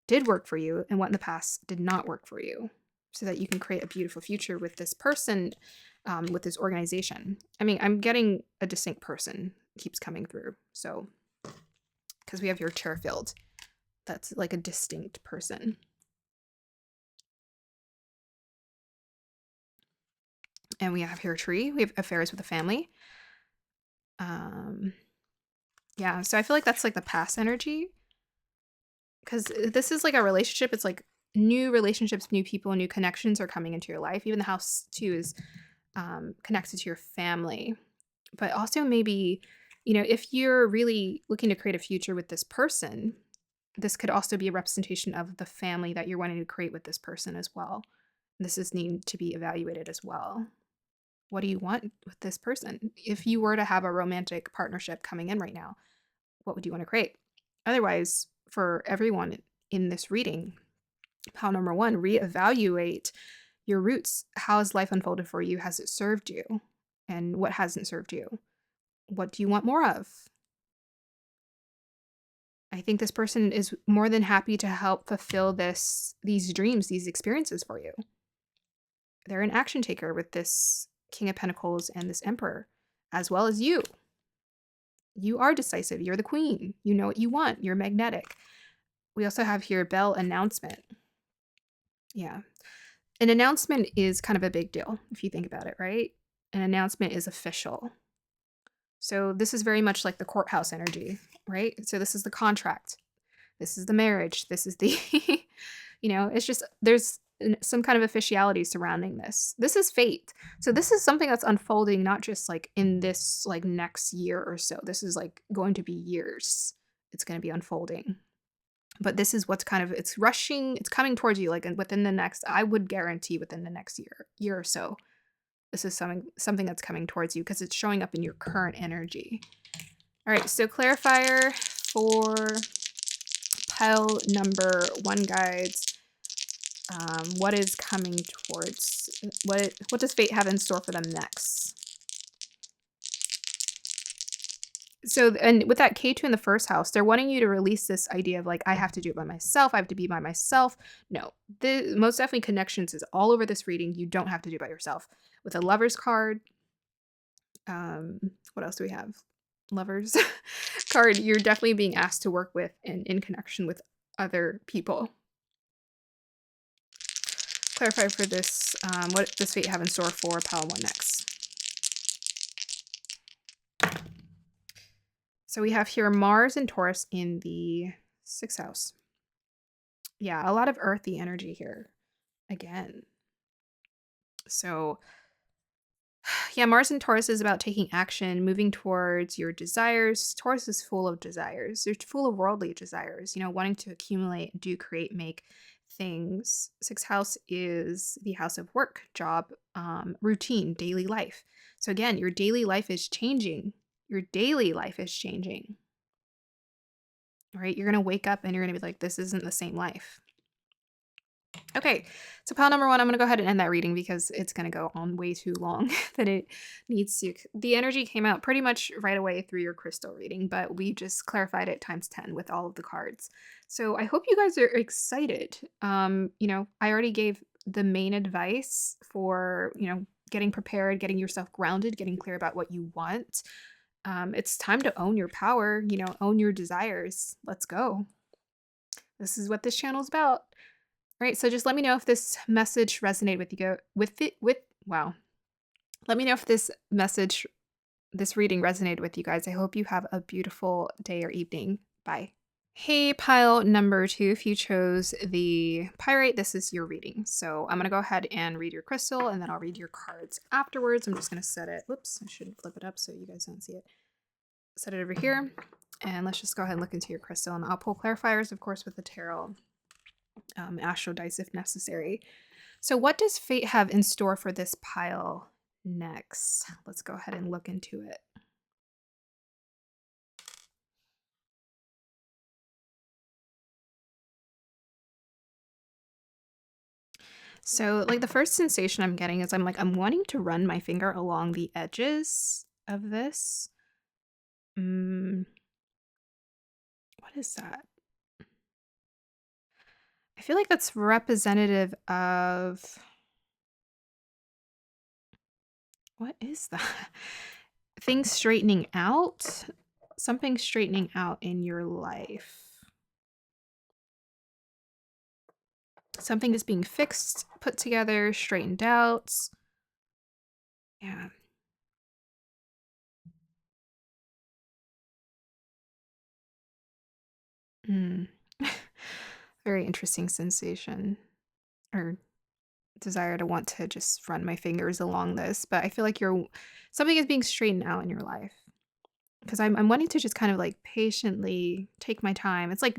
Speaker 1: did work for you and what in the past did not work for you, so that you can create a beautiful future with this person, with this organization. I mean, I'm getting a distinct person keeps coming through. So, because we have your chair field, that's like a distinct person. And we have here a tree. We have affairs with the family. Yeah, so I feel like that's like the past energy, because this is like a relationship. It's like new relationships, new people, new connections are coming into your life. Even the house too is connected to your family. But also maybe, if you're really looking to create a future with this person, this could also be a representation of the family that you're wanting to create with this person as well. This is needing to be evaluated as well. What do you want with this person? If you were to have a romantic partnership coming in right now, what would you want to create? Otherwise, for everyone in this reading, pile number 1, reevaluate your roots. How has life unfolded for you? Has it served you? And what hasn't served you? What do you want more of? I think this person is more than happy to help fulfill these dreams, these experiences for you. They're an action taker with this King of Pentacles and this Emperor, as well as you. You are decisive. You're the queen. You know what you want. You're magnetic. We also have here bell announcement. Yeah. An announcement is kind of a big deal if you think about it, right? An announcement is official. So this is very much like the courthouse energy, right? So this is the contract. This is the marriage. This is the, it's just, there's some kind of officiality surrounding this. This is fate. So this is something that's unfolding, not just like in this like next year or so. This is like going to be years. It's going to be unfolding. But this is what's it's rushing, it's coming towards you like within the next, I would guarantee within the next year or so. This is something that's coming towards you, because it's showing up in your current energy. All right, so clarifier for pile number 1, guides. What is coming towards, what does fate have in store for them next? So, and with that K2 in the first house, they're wanting you to release this idea of like, I have to do it by myself. I have to be by myself. No, the most definitely connections is all over this reading. You don't have to do it by yourself. With a Lover's card, Um, what else do we have? Lovers card. You're definitely being asked to work with and in connection with other people. Clarify for this, what does fate have in store for pile one next? So we have here Mars and Taurus in the 6th house. Yeah, a lot of earthy energy here again. So yeah, Mars and Taurus is about taking action, moving towards your desires. Taurus is full of desires. They're full of worldly desires, wanting to accumulate, do, create, make things. 6th house is the house of work, job, routine, daily life. So again, your daily life is changing. Your daily life is changing, right? You're going to wake up and you're going to be like, this isn't the same life. Okay, so pile number one, I'm going to go ahead and end that reading because it's going to go on way too long than it needs to. The energy came out pretty much right away through your crystal reading, but we just clarified it times 10 with all of the cards. So I hope you guys are excited. I already gave the main advice for, getting prepared, getting yourself grounded, getting clear about what you want. It's time to own your power, own your desires. Let's go. This is what this channel is about. All right, so just let me know if this message resonated with you. Wow. Let me know if this reading resonated with you guys. I hope you have a beautiful day or evening. Bye. Hey, pile number 2, if you chose the pyrite, this is your reading. So I'm going to go ahead and read your crystal, and then I'll read your cards afterwards. I'm just going to set it. Whoops, I should flip it up so you guys don't see it. Set it over here, and let's just go ahead and look into your crystal. And I'll pull clarifiers, of course, with the tarot. Astro dice if necessary. So what does fate have in store for this pile next? Let's go ahead and look into it. So like the first sensation I'm getting is I'm wanting to run my finger along the edges of this. What is that? I feel like that's representative of, what is that? Things straightening out? Something straightening out in your life. Something is being fixed, put together, straightened out. Yeah. Mm. Very interesting sensation or desire to want to just run my fingers along this, but I feel like something is being straightened out in your life because I'm wanting to just kind of like patiently take my time. It's like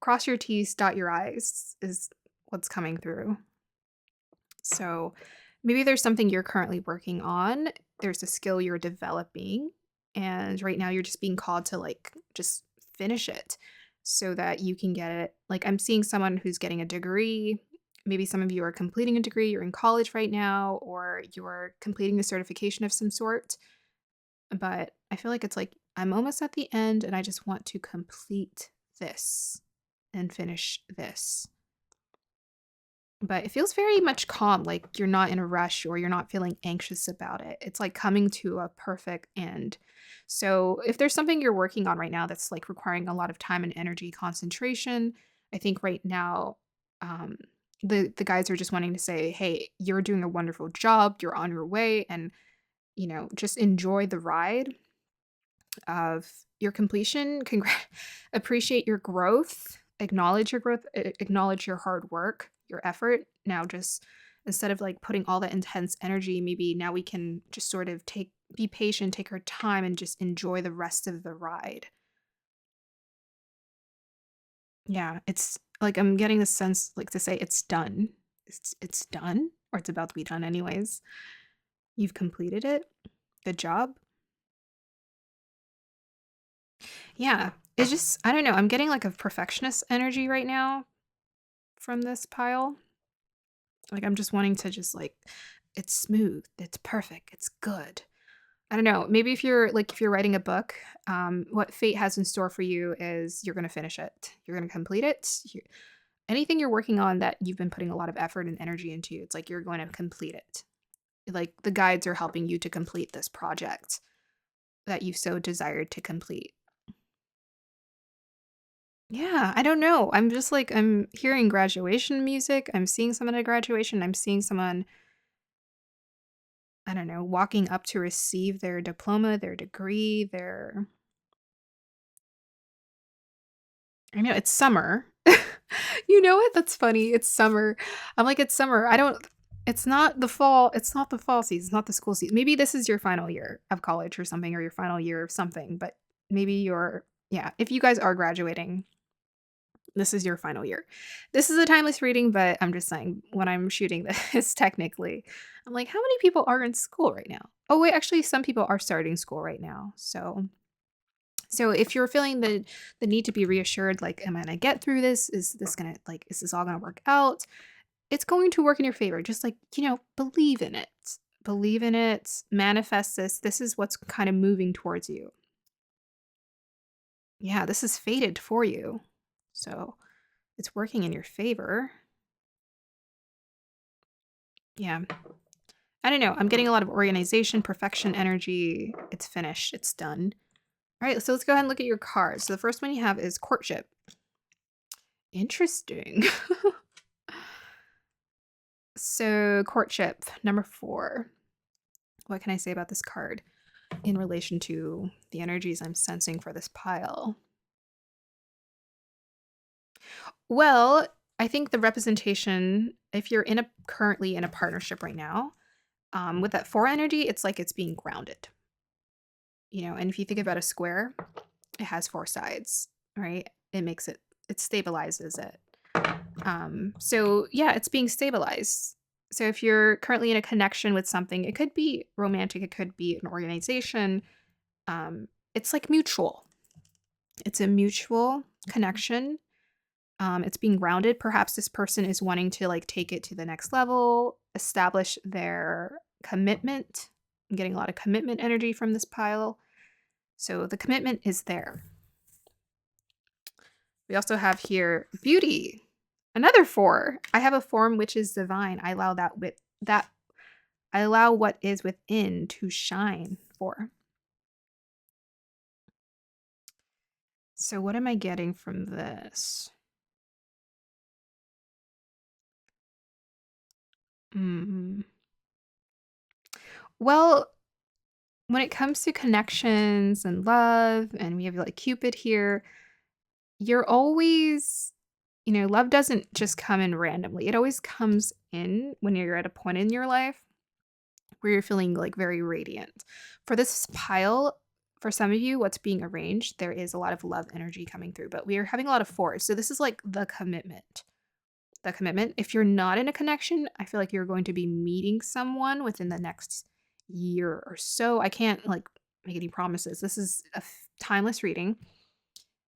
Speaker 1: cross your T's, dot your I's is what's coming through. So maybe there's something you're currently working on. There's a skill you're developing, and right now you're just being called to like just finish it so that you can get it. Like I'm seeing someone who's getting a degree. Maybe some of you are completing a degree, you're in college right now, or you're completing a certification of some sort. But I feel like it's like I'm almost at the end and I just want to complete this and finish this. But it feels very much calm, like you're not in a rush or you're not feeling anxious about it. It's like coming to a perfect end. So if there's something you're working on right now that's like requiring a lot of time and energy, concentration, I think right now the guys are just wanting to say, hey, you're doing a wonderful job, you're on your way, and just enjoy the ride of your completion. Appreciate your growth, acknowledge your growth, acknowledge your hard work, your effort. Now, just instead of like putting all that intense energy, maybe now we can just sort of be patient, take our time, and just enjoy the rest of the ride. Yeah, it's like I'm getting the sense like to say it's done. It's done, or it's about to be done anyways. You've completed it. Good job. Yeah. It's just, I don't know. I'm getting like a perfectionist energy right now from this pile. Like I'm just wanting to just like, it's smooth, it's perfect, it's good. I don't know. Maybe if you're writing a book, what fate has in store for you is you're going to finish it. You're going to complete it. Anything you're working on that you've been putting a lot of effort and energy into, it's like you're going to complete it. Like the guides are helping you to complete this project that you so desired to complete. Yeah, I don't know. I'm just like, I'm hearing graduation music. I'm seeing someone at graduation. I'm seeing someone, I don't know, walking up to receive their diploma, their degree, their. I know it's summer. You know what? That's funny. It's summer. I'm like, it's summer. I don't. It's not the fall. It's not the fall season. It's not the school season. Maybe this is your final year of college or something, or your final year of something. But maybe you're, yeah. If you guys are graduating, this is your final year. This is a timeless reading, but I'm just saying when I'm shooting this, technically, I'm like, how many people are in school right now? Oh wait, actually, some people are starting school right now. So if you're feeling the need to be reassured, like, am I gonna get through this? Is this gonna like is this all gonna work out? It's going to work in your favor. Just like, believe in it. Believe in it. Manifest this. This is what's kind of moving towards you. Yeah, this is fated for you. So it's working in your favor. Yeah. I don't know. I'm getting a lot of organization, perfection energy. It's finished. It's done. All right, so let's go ahead and look at your cards. So the first one you have is courtship. Interesting. So courtship, number 4. What can I say about this card in relation to the energies I'm sensing for this pile? Well, I think the representation, if you're currently in a partnership right now, with that 4 energy, it's like it's being grounded. And if you think about a square, it has 4 sides, right? It stabilizes it. So yeah, it's being stabilized. So if you're currently in a connection with something, it could be romantic, it could be an organization. It's like mutual. It's a mutual connection. It's being grounded. Perhaps this person is wanting to like take it to the next level, establish their commitment. I'm getting a lot of commitment energy from this pile. So the commitment is there. We also have here beauty. Another 4. I have a form which is divine. I allow I allow what is within to shine for. So what am I getting from this? Mm. Well, when it comes to connections and love, and we have like Cupid here, you're always, love doesn't just come in randomly. It always comes in when you're at a point in your life where you're feeling like very radiant. For this pile, for some of you, what's being arranged, there is a lot of love energy coming through, but we are having a lot of 4s. So this is like the commitment. The commitment. If you're not in a connection, I feel like you're going to be meeting someone within the next year or so. I can't like make any promises. This is a timeless reading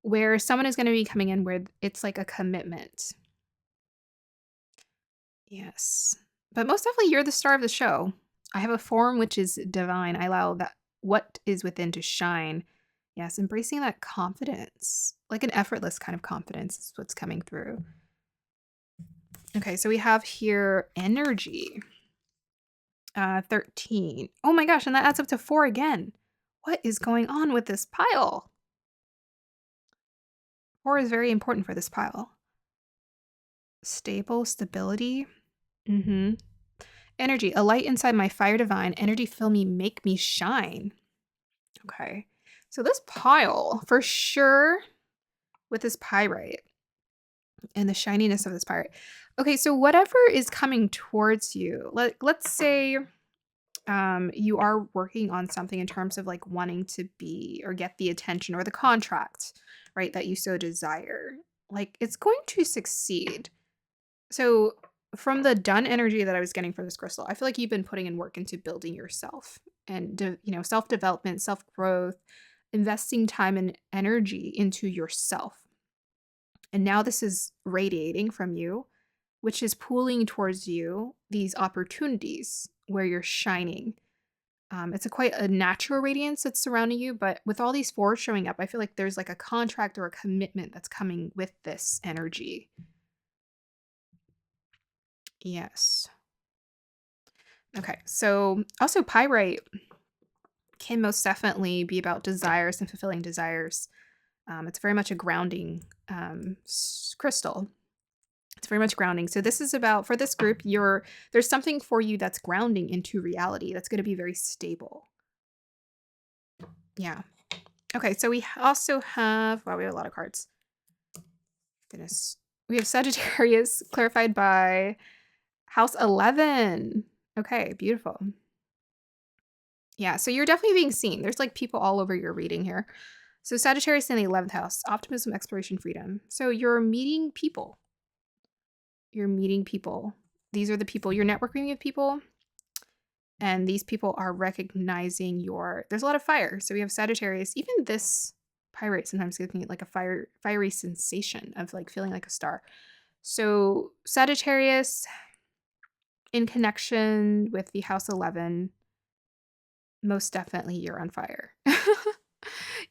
Speaker 1: where someone is going to be coming in where it's like a commitment. Yes. But most definitely, you're the star of the show. I have a form which is divine. I allow that what is within to shine. Yes, embracing that confidence, like an effortless kind of confidence is what's coming through. Okay, so we have here energy. 13. Oh my gosh, and that adds up to 4 again. What is going on with this pile? 4 is very important for this pile. Stable, stability. Mm-hmm. Energy, a light inside my fire divine. Energy fill me, make me shine. Okay. So this pile, for sure, with this pyrite and the shininess of this pyrite. Okay, so whatever is coming towards you, let's say you are working on something in terms of like wanting to be or get the attention or the contract, right, that you so desire. Like it's going to succeed. So from the done energy that I was getting from this crystal, I feel like you've been putting in work into building yourself and self-development, self-growth, investing time and energy into yourself. And now this is radiating from you, which is pulling towards you these opportunities where you're shining. It's quite a natural radiance that's surrounding you, but with all these 4s showing up, I feel like there's like a contract or a commitment that's coming with this energy. Yes. Okay, so also pyrite can most definitely be about desires and fulfilling desires. It's very much a grounding crystal. It's very much grounding. So this is about, for this group, there's something for you that's grounding into reality. That's going to be very stable. Yeah. Okay, so we also have, wow, we have a lot of cards. Goodness. We have Sagittarius clarified by House 11. Okay, beautiful. Yeah, so you're definitely being seen. There's like people all over your reading here. So Sagittarius in the 11th house, optimism, exploration, freedom. So you're meeting people. You're meeting people. These are the people you're networking with people. And these people are recognizing there's a lot of fire. So we have Sagittarius. Even this pyrite sometimes gives me like a fiery sensation of like feeling like a star. So Sagittarius in connection with the house 11, most definitely you're on fire.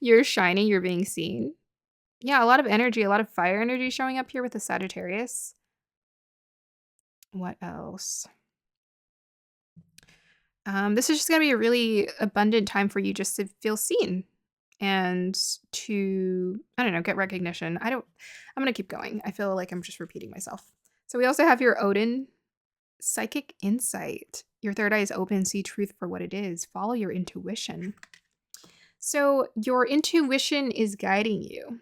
Speaker 1: You're shining, you're being seen. Yeah, a lot of energy, a lot of fire energy showing up here with the Sagittarius. What else? This is just going to be a really abundant time for you just to feel seen and to, I don't know, get recognition. I'm going to keep going. I feel like I'm just repeating myself. So we also have your Odin psychic insight. Your third eye is open, see truth for what it is. Follow your intuition. So your intuition is guiding you.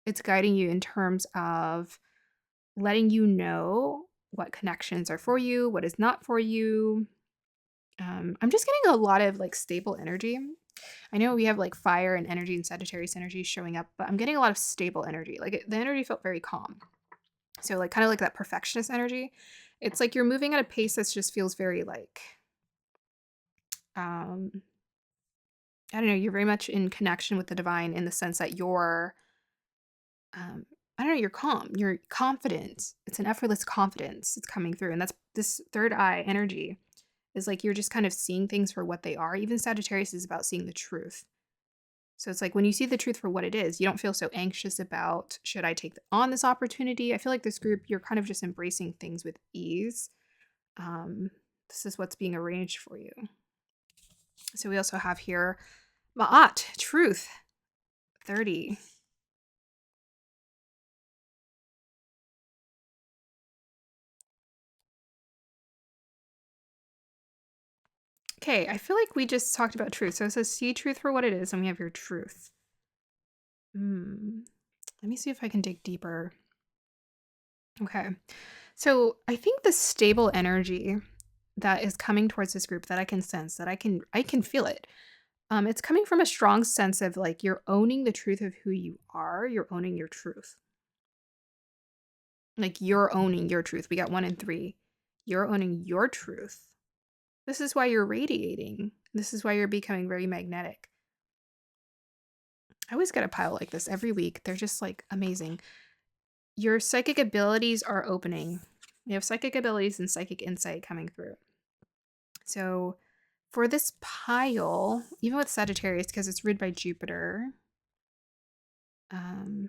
Speaker 1: It's guiding you in terms of letting you know what connections are for you, what is not for you. I'm just getting a lot of like stable energy. I know we have like fire and energy and Sagittarius energy showing up, but I'm getting a lot of stable energy. Like the energy felt very calm. So like kind of like that perfectionist energy. It's like you're moving at a pace that just feels very like, I don't know, you're very much in connection with the divine in the sense that I don't know, you're calm, you're confident. It's an effortless confidence. It's coming through. And that's this third eye energy is like you're just kind of seeing things for what they are. Even Sagittarius is about seeing the truth. So it's like when you see the truth for what it is, you don't feel so anxious about, should I take on this opportunity? I feel like this group, you're kind of just embracing things with ease. This is what's being arranged for you. So we also have here Ma'at, truth, 30. Okay, I feel like we just talked about truth. So it says see truth for what it is, and we have your truth. Let me see if I can dig deeper. Okay. So I think the stable energy that is coming towards this group that I can sense, that I can feel it. It's coming from a strong sense of like you're owning the truth of who you are. You're owning your truth. Like you're owning your truth. We got 1 and 3. You're owning your truth. This is why you're radiating. This is why you're becoming very magnetic. I always get a pile like this every week. They're just like amazing. Your psychic abilities are opening. You have psychic abilities and psychic insight coming through. So for this pile, even with Sagittarius, because it's ruled by Jupiter, I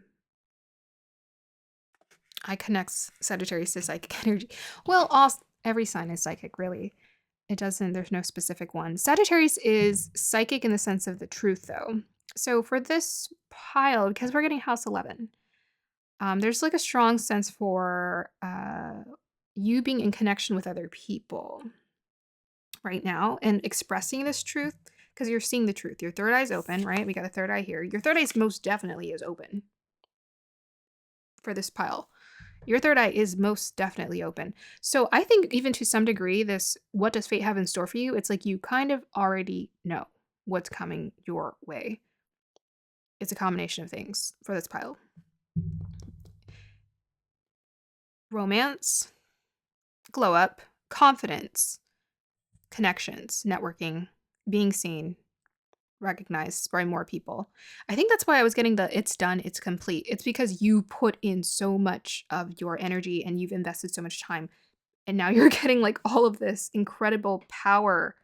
Speaker 1: connect Sagittarius to psychic energy. Well, every sign is psychic, really. There's no specific one. Sagittarius is psychic in the sense of the truth, though. So for this pile, because we're getting house 11, there's like a strong sense for you being in connection with other people right now and expressing this truth because you're seeing the truth. Your third eye's open, right? We got a third eye here. Your third eye most definitely is open for this pile. Your third eye is most definitely open. So I think even to some degree, this what does fate have in store for you? It's like you kind of already know what's coming your way. It's a combination of things for this pile. Romance, glow up, confidence, connections, networking, being seen, recognized by more people. I think that's why I was getting the it's done, it's complete. It's because you put in so much of your energy and you've invested so much time. And now you're getting like all of this incredible power.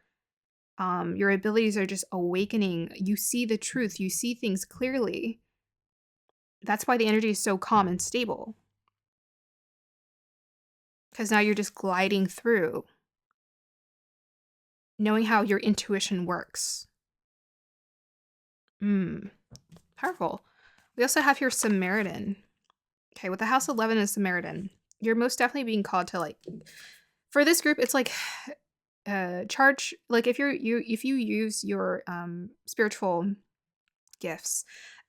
Speaker 1: Your abilities are just awakening. You see the truth. You see things clearly. That's why the energy is so calm and stable. Because now you're just gliding through. knowing how your intuition works. Powerful. We also have here Samaritan. Okay, with the house 11 is Samaritan. You're most definitely being called to, like, for this group, it's like charge, like if you use your spiritual gifts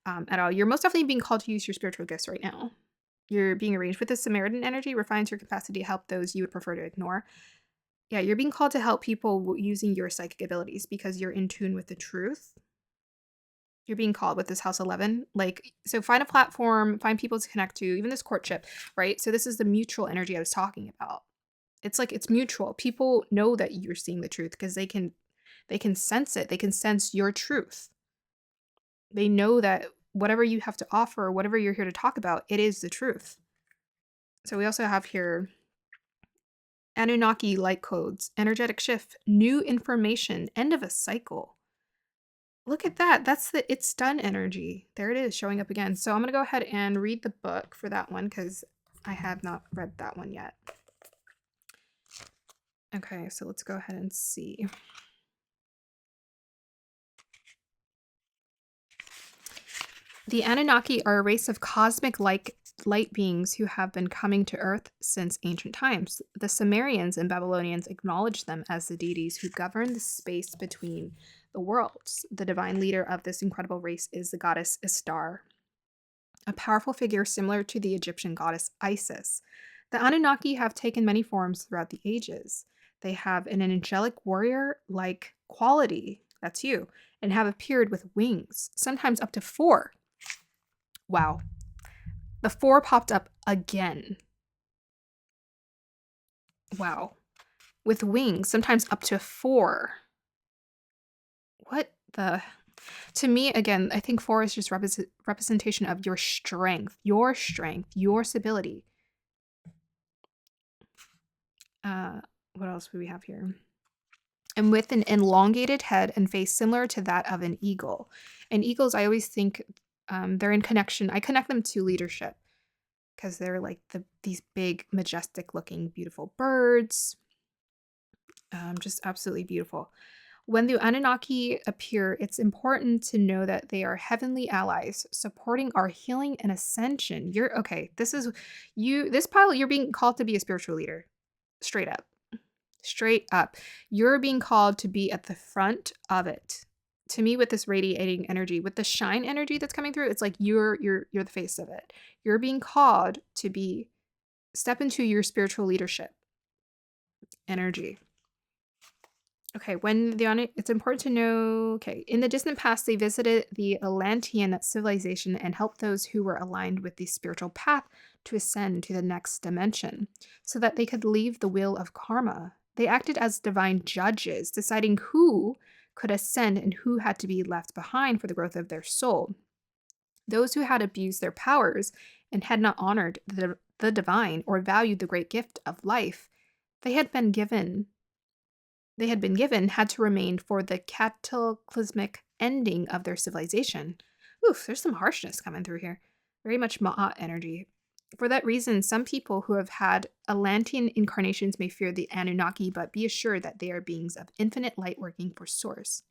Speaker 1: at all, you're most definitely being called to use your spiritual gifts right now. You're being arranged with the Samaritan energy, refines your capacity to help those you would prefer to ignore. Yeah, you're being called to help people using your psychic abilities because you're in tune with the truth. You're being called with this house 11. Like, so find a platform, find people to connect to, even this courtship, right? So this is the mutual energy I was talking about. It's like, it's mutual. People know that you're seeing the truth because they can sense it. They can sense your truth. They know that whatever you have to offer, whatever you're here to talk about, it is the truth. So we also have here Anunnaki light codes, energetic shift, new information, end of a cycle. Look at that. That's the it's done energy. There it is, showing up again. So I'm going to go ahead and read the book for that one because I have not read that one yet. Okay, so let's go ahead and see. The Anunnaki are a race of cosmic light beings who have been coming to Earth since ancient times. The Sumerians and Babylonians acknowledged them as the deities who govern the space between the worlds. The divine leader of this incredible race is the goddess Ishtar, a powerful figure similar to the Egyptian goddess Isis. The Anunnaki have taken many forms throughout the ages. They have an angelic warrior-like quality, that's you, and have appeared with wings, sometimes up to 4. Wow. The 4 popped up again. Wow. With wings, sometimes up to 4. What the... To me, again, I think 4 is just representation of your strength, your stability. What else do we have here? And with an elongated head and face similar to that of an eagle. And eagles, I always think they're in connection. I connect them to leadership because they're like these big, majestic looking, beautiful birds. Just absolutely beautiful. When the Anunnaki appear, it's important to know that they are heavenly allies supporting our healing and ascension. You're okay. This pilot, you're being called to be a spiritual leader. Straight up. Straight up. You're being called to be at the front of it. To me, with this radiating energy, with the shine energy that's coming through, it's like you're the face of it. You're being called to step into your spiritual leadership energy. Okay, it's important to know, okay, in the distant past, they visited the Atlantean civilization and helped those who were aligned with the spiritual path to ascend to the next dimension so that they could leave the wheel of karma. They acted as divine judges, deciding who could ascend and who had to be left behind for the growth of their soul. Those who had abused their powers and had not honored the divine or valued the great gift of life they had been given had to remain for the cataclysmic ending of their civilization. Oof, there's some harshness coming through here. Very much Ma'at energy. For that reason, some people who have had Atlantean incarnations may fear the Anunnaki, but be assured that they are beings of infinite light working for Source.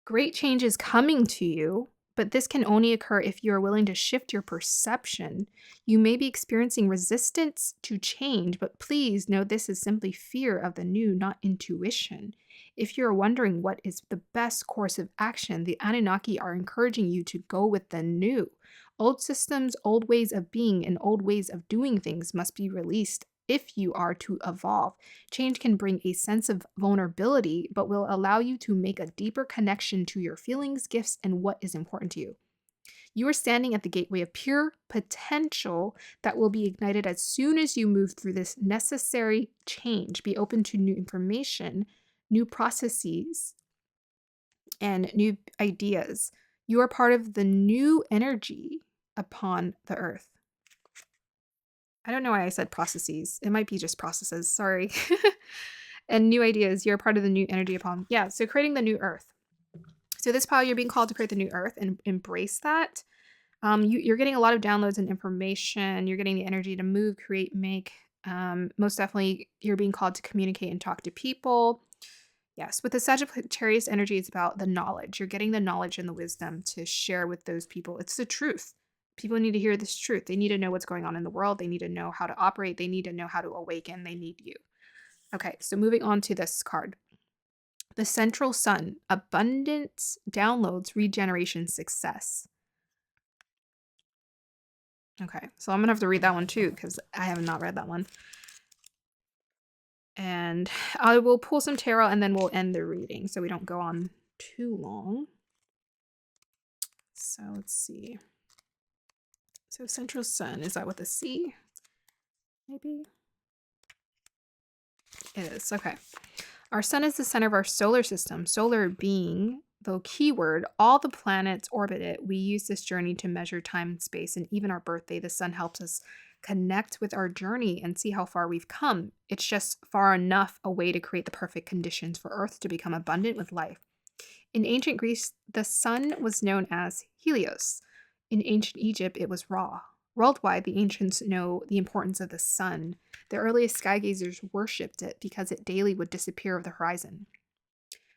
Speaker 1: Great change is coming to you, but this can only occur if you are willing to shift your perception. You may be experiencing resistance to change, but please know this is simply fear of the new, not intuition. If you're wondering what is the best course of action, the Anunnaki are encouraging you to go with the new. Old systems, old ways of being, and old ways of doing things must be released if you are to evolve. Change can bring a sense of vulnerability, but will allow you to make a deeper connection to your feelings, gifts, and what is important to you. You are standing at the gateway of pure potential that will be ignited as soon as you move through this necessary change. Be open to new information, new processes, and new ideas. You are part of the new energy upon the earth. I don't know why I said processes. It might be just processes. Sorry. And new ideas. You're part of the new energy upon. Yeah, so creating the new earth. So this pile, you're being called to create the new earth and embrace that. You're getting a lot of downloads and information. You're getting the energy to move, create, make, Most definitely, you're being called to communicate and talk to people. Yes, with the Sagittarius energy, it's about the knowledge. You're getting the knowledge and the wisdom to share with those people. It's the truth. People need to hear this truth. They need to know what's going on in the world. They need to know how to operate. They need to know how to awaken. They need you. Okay, so moving on to this card. The central sun, abundance, downloads, regeneration, success. Okay, so I'm going to have to read that one too because I have not read that one. And I will pull some tarot and then we'll end the reading so we don't go on too long. So let's see. So central sun, is that with a C? Maybe? It is, okay. Our sun is the center of our solar system. Solar being the keyword, all the planets orbit it. We use this journey to measure time and space, and even our birthday, the sun helps us connect with our journey and see how far we've come. It's just far enough away to create the perfect conditions for Earth to become abundant with life. In ancient Greece, the sun was known as Helios. In ancient Egypt, it was Ra. Worldwide, the ancients know the importance of the sun. The earliest skygazers worshipped it because it daily would disappear over the horizon.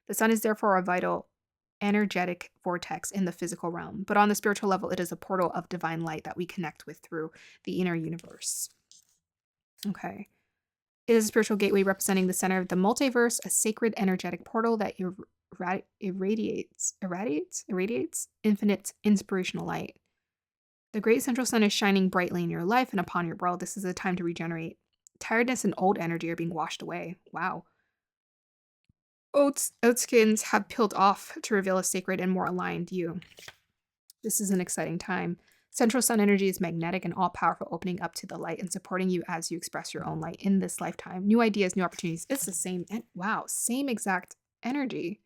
Speaker 1: The sun is therefore a vital, energetic vortex in the physical realm, but on the spiritual level, it is a portal of divine light that we connect with through the inner universe. Okay. It is a spiritual gateway representing the center of the multiverse, a sacred energetic portal that irradiates infinite inspirational light. The great central sun is shining brightly in your life and upon your world. This is a time to regenerate. Tiredness and old energy are being washed away. Wow. Oat skins have peeled off to reveal a sacred and more aligned you. This is an exciting time. Central sun energy is magnetic and all-powerful, opening up to the light and supporting you as you express your own light in this lifetime. New ideas, new opportunities. It's the same. Wow, same exact energy.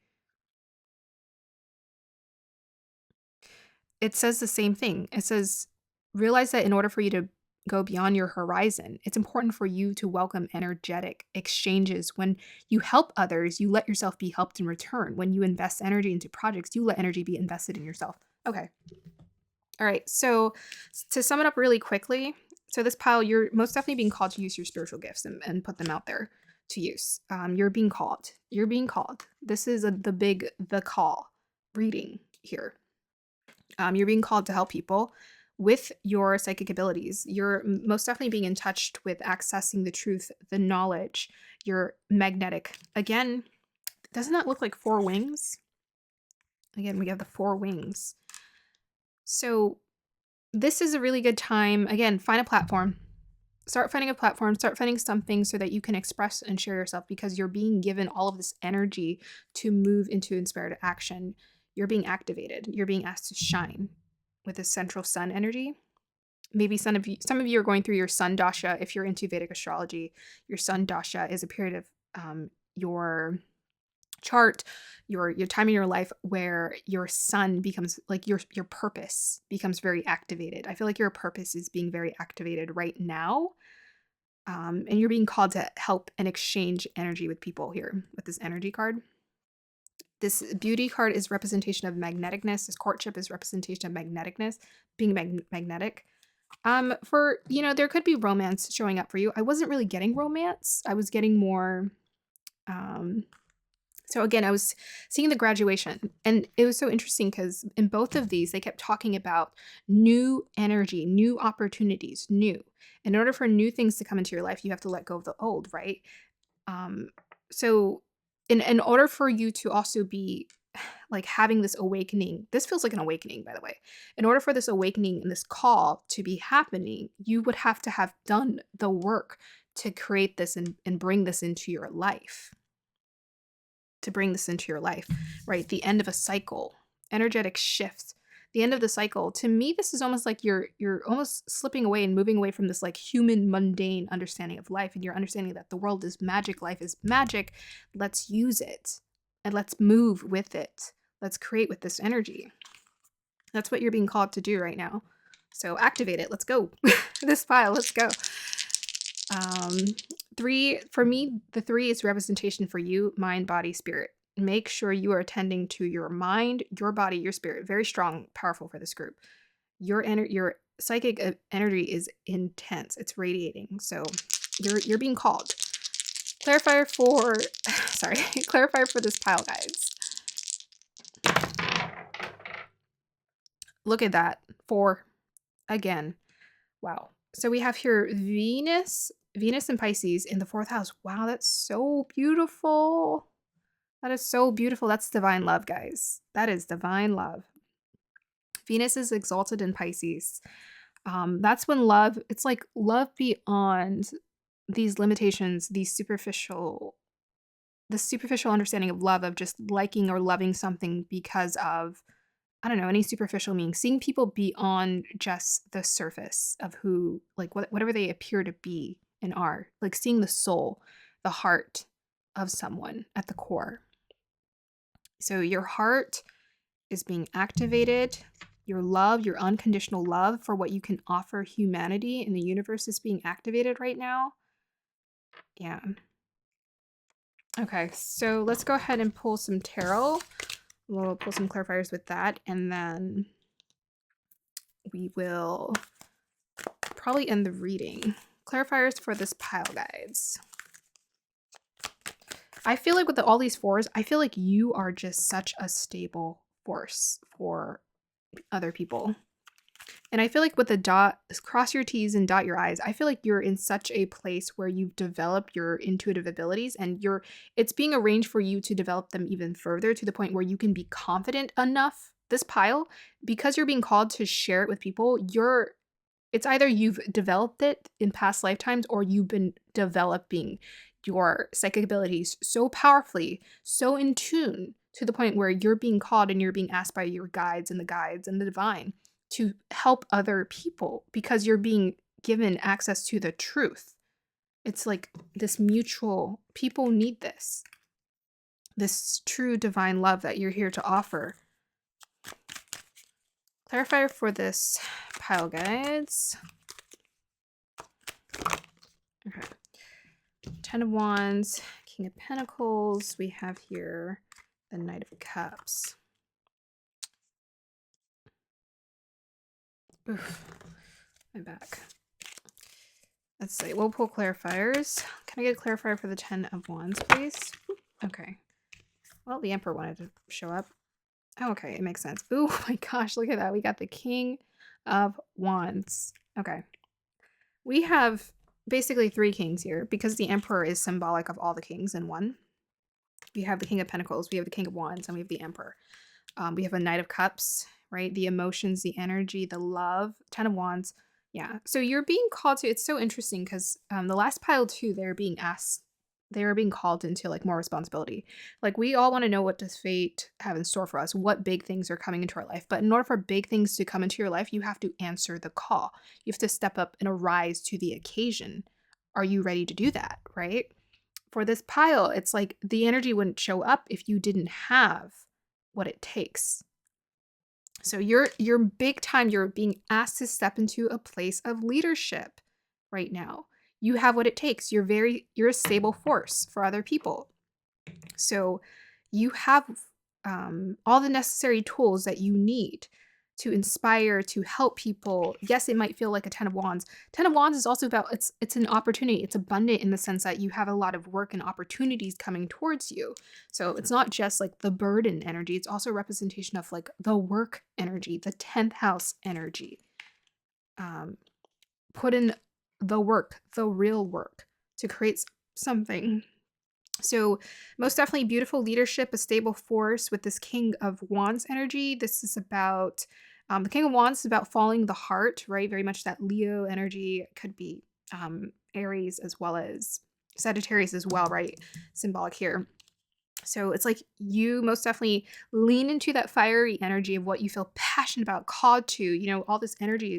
Speaker 1: It says the same thing. It says, realize that in order for you to go beyond your horizon, it's important for you to welcome energetic exchanges. When you help others, you let yourself be helped in return. When you invest energy into projects, you let energy be invested in yourself. Okay. All right. So to sum it up really quickly, so this pile, you're most definitely being called to use your spiritual gifts and put them out there to use. You're being called. You're being called. This is the call reading here. You're being called to help people with your psychic abilities. You're most definitely being in touch with accessing the truth, the knowledge. You're magnetic. Again, doesn't that look like 4 wings? Again, we have the 4 wings. So this is a really good time. Again, find a platform. Start finding a platform. Start finding something so that you can express and share yourself because you're being given all of this energy to move into inspired action. You're being activated. You're being asked to shine with this central sun energy. Maybe some of you are going through your sun dasha. If you're into Vedic astrology, your sun dasha is a period of your chart, your time in your life where your sun becomes like your purpose becomes very activated. I feel like your purpose is being very activated right now. And you're being called to help and exchange energy with people here with this energy card. This beauty card is representation of magneticness. This courtship is representation of magneticness, being magnetic. There could be romance showing up for you. I wasn't really getting romance. I was getting more, so again, I was seeing the graduation, and it was so interesting because in both of these, they kept talking about new energy, new opportunities, new. In order for new things to come into your life, you have to let go of the old, right? So in order for you to also be like having this awakening, this feels like an awakening, by the way. In order for this awakening and this call to be happening, you would have to have done the work to create this and bring this into your life. To bring this into your life, right? The end of a cycle, energetic shift, the end of the cycle. To me, this is almost like you're almost slipping away and moving away from this like human mundane understanding of life, and you're understanding that the world is magic, life is magic. Let's use it and let's move with it. Let's create with this energy. That's what you're being called to do right now. So activate it. Let's go. This file, let's go. 3, for me, the 3 is representation for you, mind, body, spirit. Make sure you are attending to your mind, your body, your spirit. Very strong, powerful for this group. Your psychic energy is intense. It's radiating. So You're being called. Clarifier for, sorry, clarifier for this pile, guys. Look at that. 4. Again. Wow. So we have here Venus and Pisces in the 4th house. Wow, that's so beautiful. That is so beautiful. That's divine love, guys. That is divine love. Venus is exalted in Pisces. That's when love, it's like love beyond these limitations, the superficial understanding of love, of just liking or loving something because of, I don't know, any superficial meaning. Seeing people beyond just the surface of who, like whatever they appear to be and are. Like seeing the soul, the heart of someone at the core. So your heart is being activated. Your love, your unconditional love for what you can offer humanity in the universe is being activated right now. Yeah. Okay, so let's go ahead and pull some tarot. We'll pull some clarifiers with that, and then we will probably end the reading. Clarifiers for this pile, guys. I feel like with all these 4s, I feel like you are just such a stable force for other people. And I feel like with the dot, cross your T's and dot your I's, I feel like you're in such a place where you've developed your intuitive abilities, and it's being arranged for you to develop them even further to the point where you can be confident enough. This pile, because you're being called to share it with people, it's either you've developed it in past lifetimes or you've been developing your psychic abilities so powerfully, so in tune to the point where you're being called and you're being asked by your guides and the divine to help other people because you're being given access to the truth. It's like this mutual, people need this true divine love that you're here to offer. Clarifier for this pile, guides. Okay. 10 of Wands, King of Pentacles. We have here the Knight of Cups. Oof, my back. Let's see. We'll pull clarifiers. Can I get a clarifier for the 10 of Wands, please? Okay. Well, the Emperor wanted to show up. Oh, okay. It makes sense. Ooh, my gosh. Look at that. We got the King of Wands. Okay. We have basically 3 kings here because the Emperor is symbolic of all the kings in one. We have the King of Pentacles, we have the King of Wands, and we have the Emperor. We have a Knight of Cups, right? The emotions, the energy, the love. 10 of Wands. Yeah. So you're being called to, it's so interesting because the last pile too, they're being called into like more responsibility. Like we all want to know, what does fate have in store for us? What big things are coming into our life? But in order for big things to come into your life, you have to answer the call. You have to step up and arise to the occasion. Are you ready to do that? Right? For this pile, it's like the energy wouldn't show up if you didn't have what it takes. So you're big time, you're being asked to step into a place of leadership right now. You have what it takes. You're a stable force for other people. So you have all the necessary tools that you need to inspire, to help people. Yes, it might feel like a 10 of Wands. 10 of Wands is also about, it's an opportunity. It's abundant in the sense that you have a lot of work and opportunities coming towards you. So it's not just like the burden energy. It's also a representation of like the work energy, the 10th house energy. Put in the work, the real work to create something. So most definitely beautiful leadership, a stable force with this King of Wands energy. This is about, the King of Wands is about following the heart, right? Very much that Leo energy. It could be Aries as well as Sagittarius as well, right? Symbolic here. So it's like you most definitely lean into that fiery energy of what you feel passionate about, called to, all this energy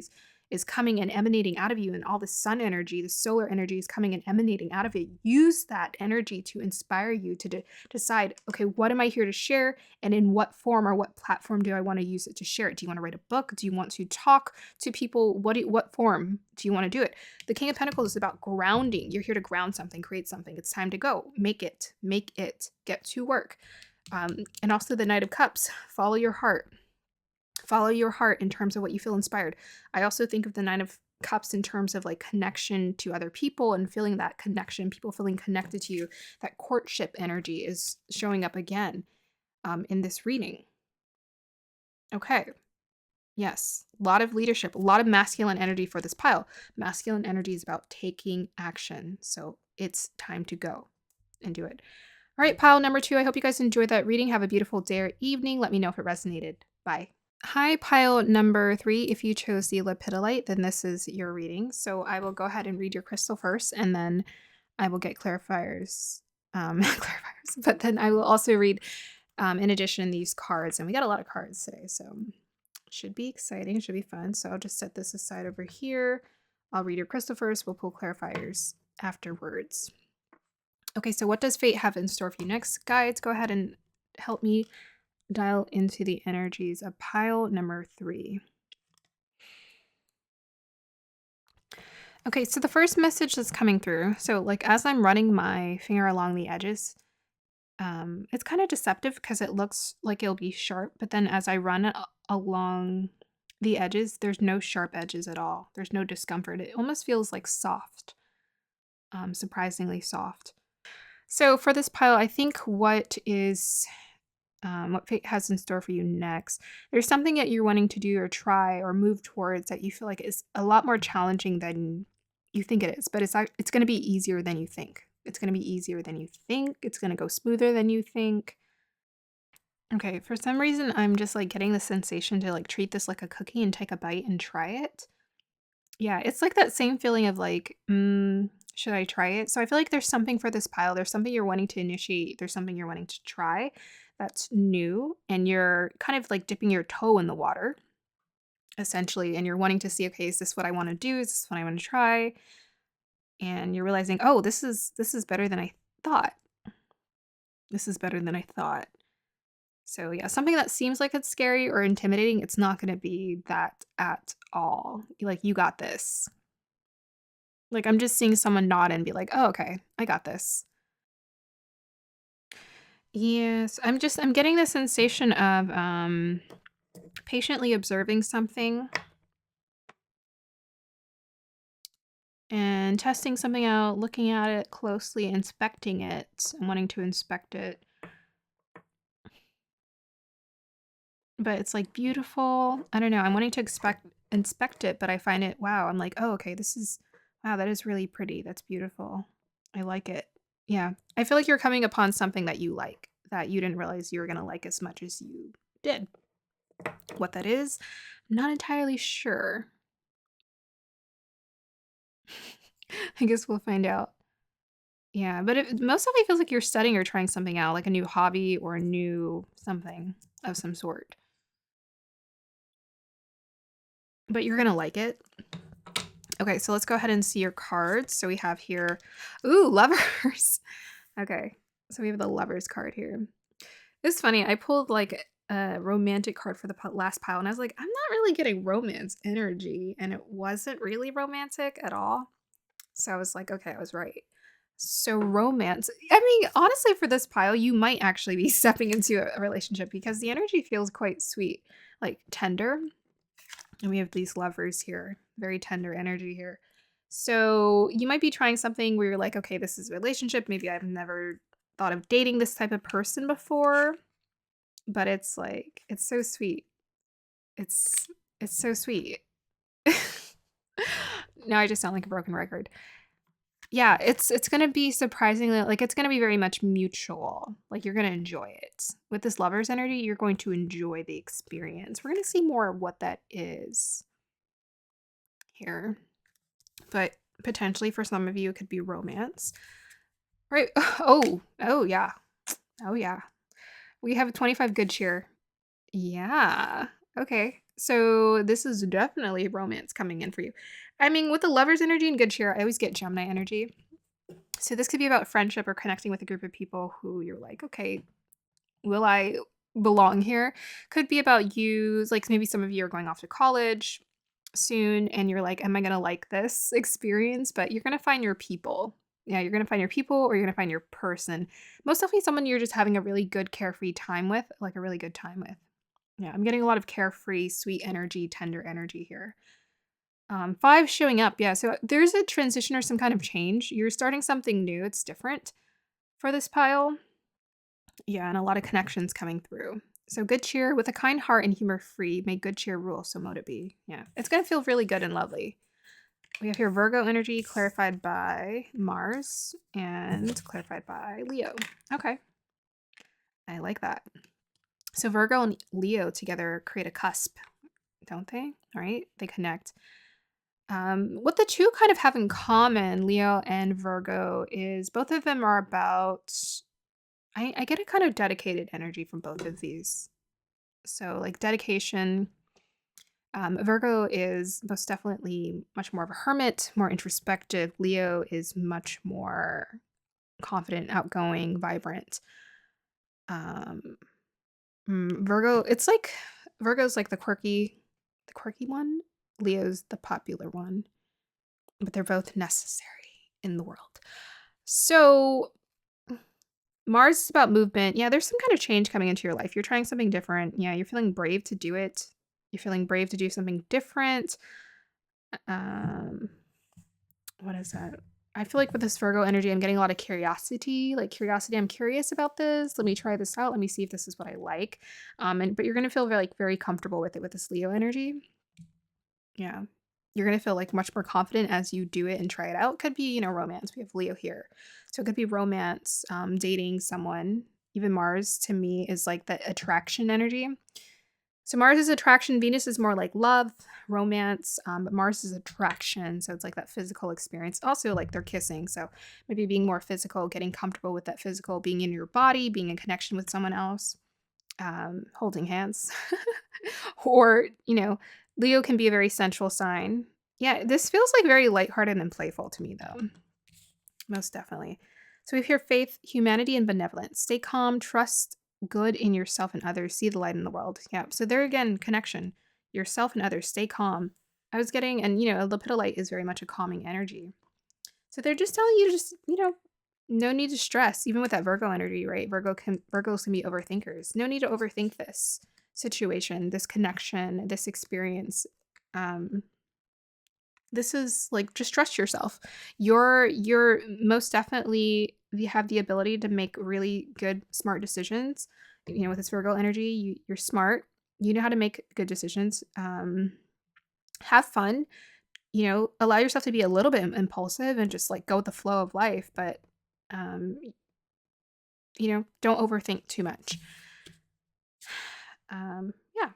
Speaker 1: is coming and emanating out of you, and all the sun energy, the solar energy is coming and emanating out of it. Use that energy to inspire you to decide, okay, what am I here to share, and in what form or what platform do I want to use it to share it? Do you want to write a book? Do you want to talk to people? What form do you want to do it? The King of Pentacles is about grounding. You're here to ground something, create something. It's time to go. Make it, get to work. And also the Knight of Cups, follow your heart. Follow your heart in terms of what you feel inspired. I also think of the Nine of Cups in terms of like connection to other people and feeling that connection, people feeling connected to you. That courtship energy is showing up again in this reading. Okay. Yes. A lot of leadership, a lot of masculine energy for this pile. Masculine energy is about taking action. So it's time to go and do it. All right, pile number 2. I hope you guys enjoyed that reading. Have a beautiful day or evening. Let me know if it resonated. Bye. Hi, pile number 3. If you chose the lepidolite, then this is your reading. So I will go ahead and read your crystal first, and then I will get clarifiers. Clarifiers. But then I will also read, in addition, these cards. And we got a lot of cards today, so should be exciting. Should be fun. So I'll just set this aside over here. I'll read your crystal first. We'll pull clarifiers afterwards. Okay, so what does fate have in store for you next? Guides, go ahead and help me dial into the energies of pile number 3. Okay, so the first message that's coming through, so like as I'm running my finger along the edges, it's kind of deceptive because it looks like it'll be sharp, but then as I run along the edges, there's no sharp edges at all. There's no discomfort. It almost feels like soft, surprisingly soft. So for this pile, I think what fate has in store for you next, there's something that you're wanting to do or try or move towards that you feel like is a lot more challenging than you think it is, but it's going to be easier than you think. It's going to be easier than you think. It's going to go smoother than you think. Okay, for some reason, I'm just like getting the sensation to like treat this like a cookie and take a bite and try it. Yeah, it's like that same feeling of like, should I try it? So I feel like there's something for this pile. There's something you're wanting to initiate. There's something you're wanting to try that's new. And you're kind of like dipping your toe in the water, essentially. And you're wanting to see, okay, is this what I want to do? Is this what I want to try? And you're realizing, oh, this is better than I thought. This is better than I thought. So yeah, something that seems like it's scary or intimidating, it's not going to be that at all. Like, you got this. Like, I'm just seeing someone nod and be like, oh, okay, I got this. Yes, I'm getting the sensation of patiently observing something and testing something out, looking at it closely, inspecting it, and wanting to inspect it. But it's like beautiful. I don't know. I'm wanting to inspect it, but I find it, wow, I'm like, oh, okay, wow, that is really pretty. That's beautiful. I like it. Yeah. I feel like you're coming upon something that you like, that you didn't realize you were going to like as much as you did. What that is, I'm not entirely sure. I guess we'll find out. Yeah, but it most of it feels like you're studying or trying something out, like a new hobby or a new something of some sort. But you're gonna like it. Okay, so let's go ahead and see your cards. So we have here, ooh, lovers. Okay, so we have the lovers card here. It's funny, I pulled like a romantic card for the last pile, and I was like, I'm not really getting romance energy, and it wasn't really romantic at all. So I was like, okay, I was right. So romance, I mean, honestly, for this pile, you might actually be stepping into a relationship because the energy feels quite sweet, like tender. And we have these lovers here, very tender energy here. So you might be trying something where you're like, okay, this is a relationship. Maybe I've never thought of dating this type of person before, but it's like, it's so sweet. It's so sweet. Now I just sound like a broken record. Yeah, it's gonna be surprisingly, like, it's gonna be very much mutual. Like, you're gonna enjoy it. With this lover's energy, you're going to enjoy the experience. We're gonna see more of what that is here. But potentially for some of you, it could be romance. Right. Oh yeah. Oh yeah. We have 25 good cheer. Yeah. Okay. So this is definitely romance coming in for you. I mean, with the lover's energy and good cheer, I always get Gemini energy. So this could be about friendship or connecting with a group of people who you're like, okay, will I belong here? Could be about you, like maybe some of you are going off to college soon and you're like, am I going to like this experience? But you're going to find your people. Yeah, you're going to find your people or you're going to find your person. Most definitely someone you're just having a really good carefree time with, like a really good time with. Yeah, I'm getting a lot of carefree, sweet energy, tender energy here. 5 showing up. Yeah, so there's a transition or some kind of change. You're starting something new. It's different for this pile. Yeah, and a lot of connections coming through. So good cheer with a kind heart and humor free. May good cheer rule. So mote it be. Yeah, it's going to feel really good and lovely. We have here Virgo energy clarified by Mars and clarified by Leo. Okay. I like that. So Virgo and Leo together create a cusp, don't they? All right. They connect. What the two kind of have in common, Leo and Virgo, is both of them are about, I get a kind of dedicated energy from both of these. So, like dedication, Virgo is most definitely much more of a hermit, more introspective. Leo is much more confident, outgoing, vibrant. Um, Virgo, it's like Virgo's like the quirky one. Leo's the popular one, but they're both necessary in the world. So Mars is about movement. Yeah, there's some kind of change coming into your life. You're trying something different. Yeah, you're feeling brave to do it. You're feeling brave to do something different. Um, what is that? I feel like with this Virgo energy, I'm getting a lot of curiosity. Like curiosity, I'm curious about this. Let me try this out. Let me see if this is what I like. But you're gonna feel very comfortable with it with this Leo energy. Yeah. You're gonna feel like much more confident as you do it and try it out. Could be, romance. We have Leo here. So it could be romance, dating someone. Even Mars to me is like the attraction energy. So Mars is attraction, Venus is more like love, romance, but Mars is attraction. So it's like that physical experience. Also, like they're kissing. So maybe being more physical, getting comfortable with that physical, being in your body, being in connection with someone else, holding hands. Or, Leo can be a very sensual sign. Yeah, this feels like very lighthearted and playful to me, though. Most definitely. So we have here faith, humanity, and benevolence. Stay calm, trust good in yourself and others, see the light in the world. Yeah. So there again, connection. Yourself and others, stay calm. I was getting, and lepidolite is very much a calming energy. So they're just telling you to just, no need to stress, even with that Virgo energy, right? Virgos can be overthinkers. No need to overthink this situation, this connection, this experience. This is like just trust yourself. You're most definitely you have the ability to make really good, smart decisions. With this Virgo energy, you're smart. You know how to make good decisions. Have fun. Allow yourself to be a little bit impulsive and just like go with the flow of life, but um, don't overthink too much. Yeah.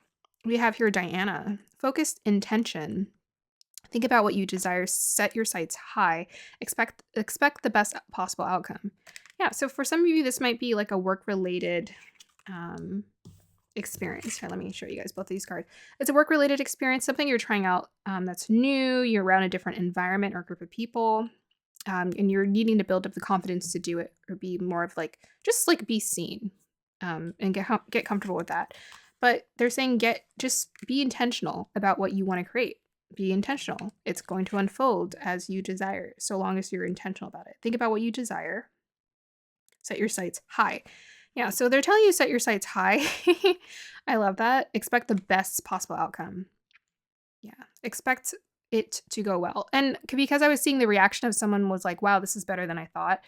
Speaker 1: We have here Diana. Focused intention. Think about what you desire, set your sights high, expect the best possible outcome. Yeah, so for some of you, this might be like a work-related experience. Here, let me show you guys both these cards. It's a work-related experience, something you're trying out that's new, you're around a different environment or group of people, and you're needing to build up the confidence to do it or be more of like, just like be seen and get comfortable with that. But they're saying just be intentional about what you want to create. Be intentional. It's going to unfold as you desire, so long as you're intentional about it. Think about what you desire. Set your sights high. Yeah, so they're telling you set your sights high. I love that. Expect the best possible outcome. Yeah, expect it to go well. And because I was seeing the reaction of someone was like, wow, this is better than I thought.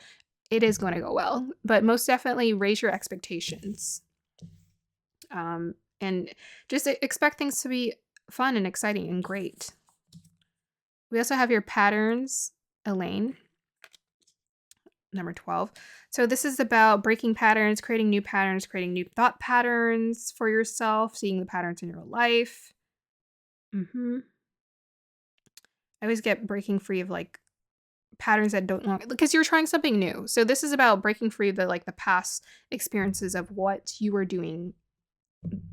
Speaker 1: It is going to go well, but most definitely raise your expectations. And just expect things to be fun and exciting and great. We also have your patterns, Elaine, number 12. So this is about breaking patterns, creating new thought patterns for yourself, seeing the patterns in your life. I always get breaking free of like patterns that don't want, because you're trying something new. So this is about breaking free of the past experiences of what you are doing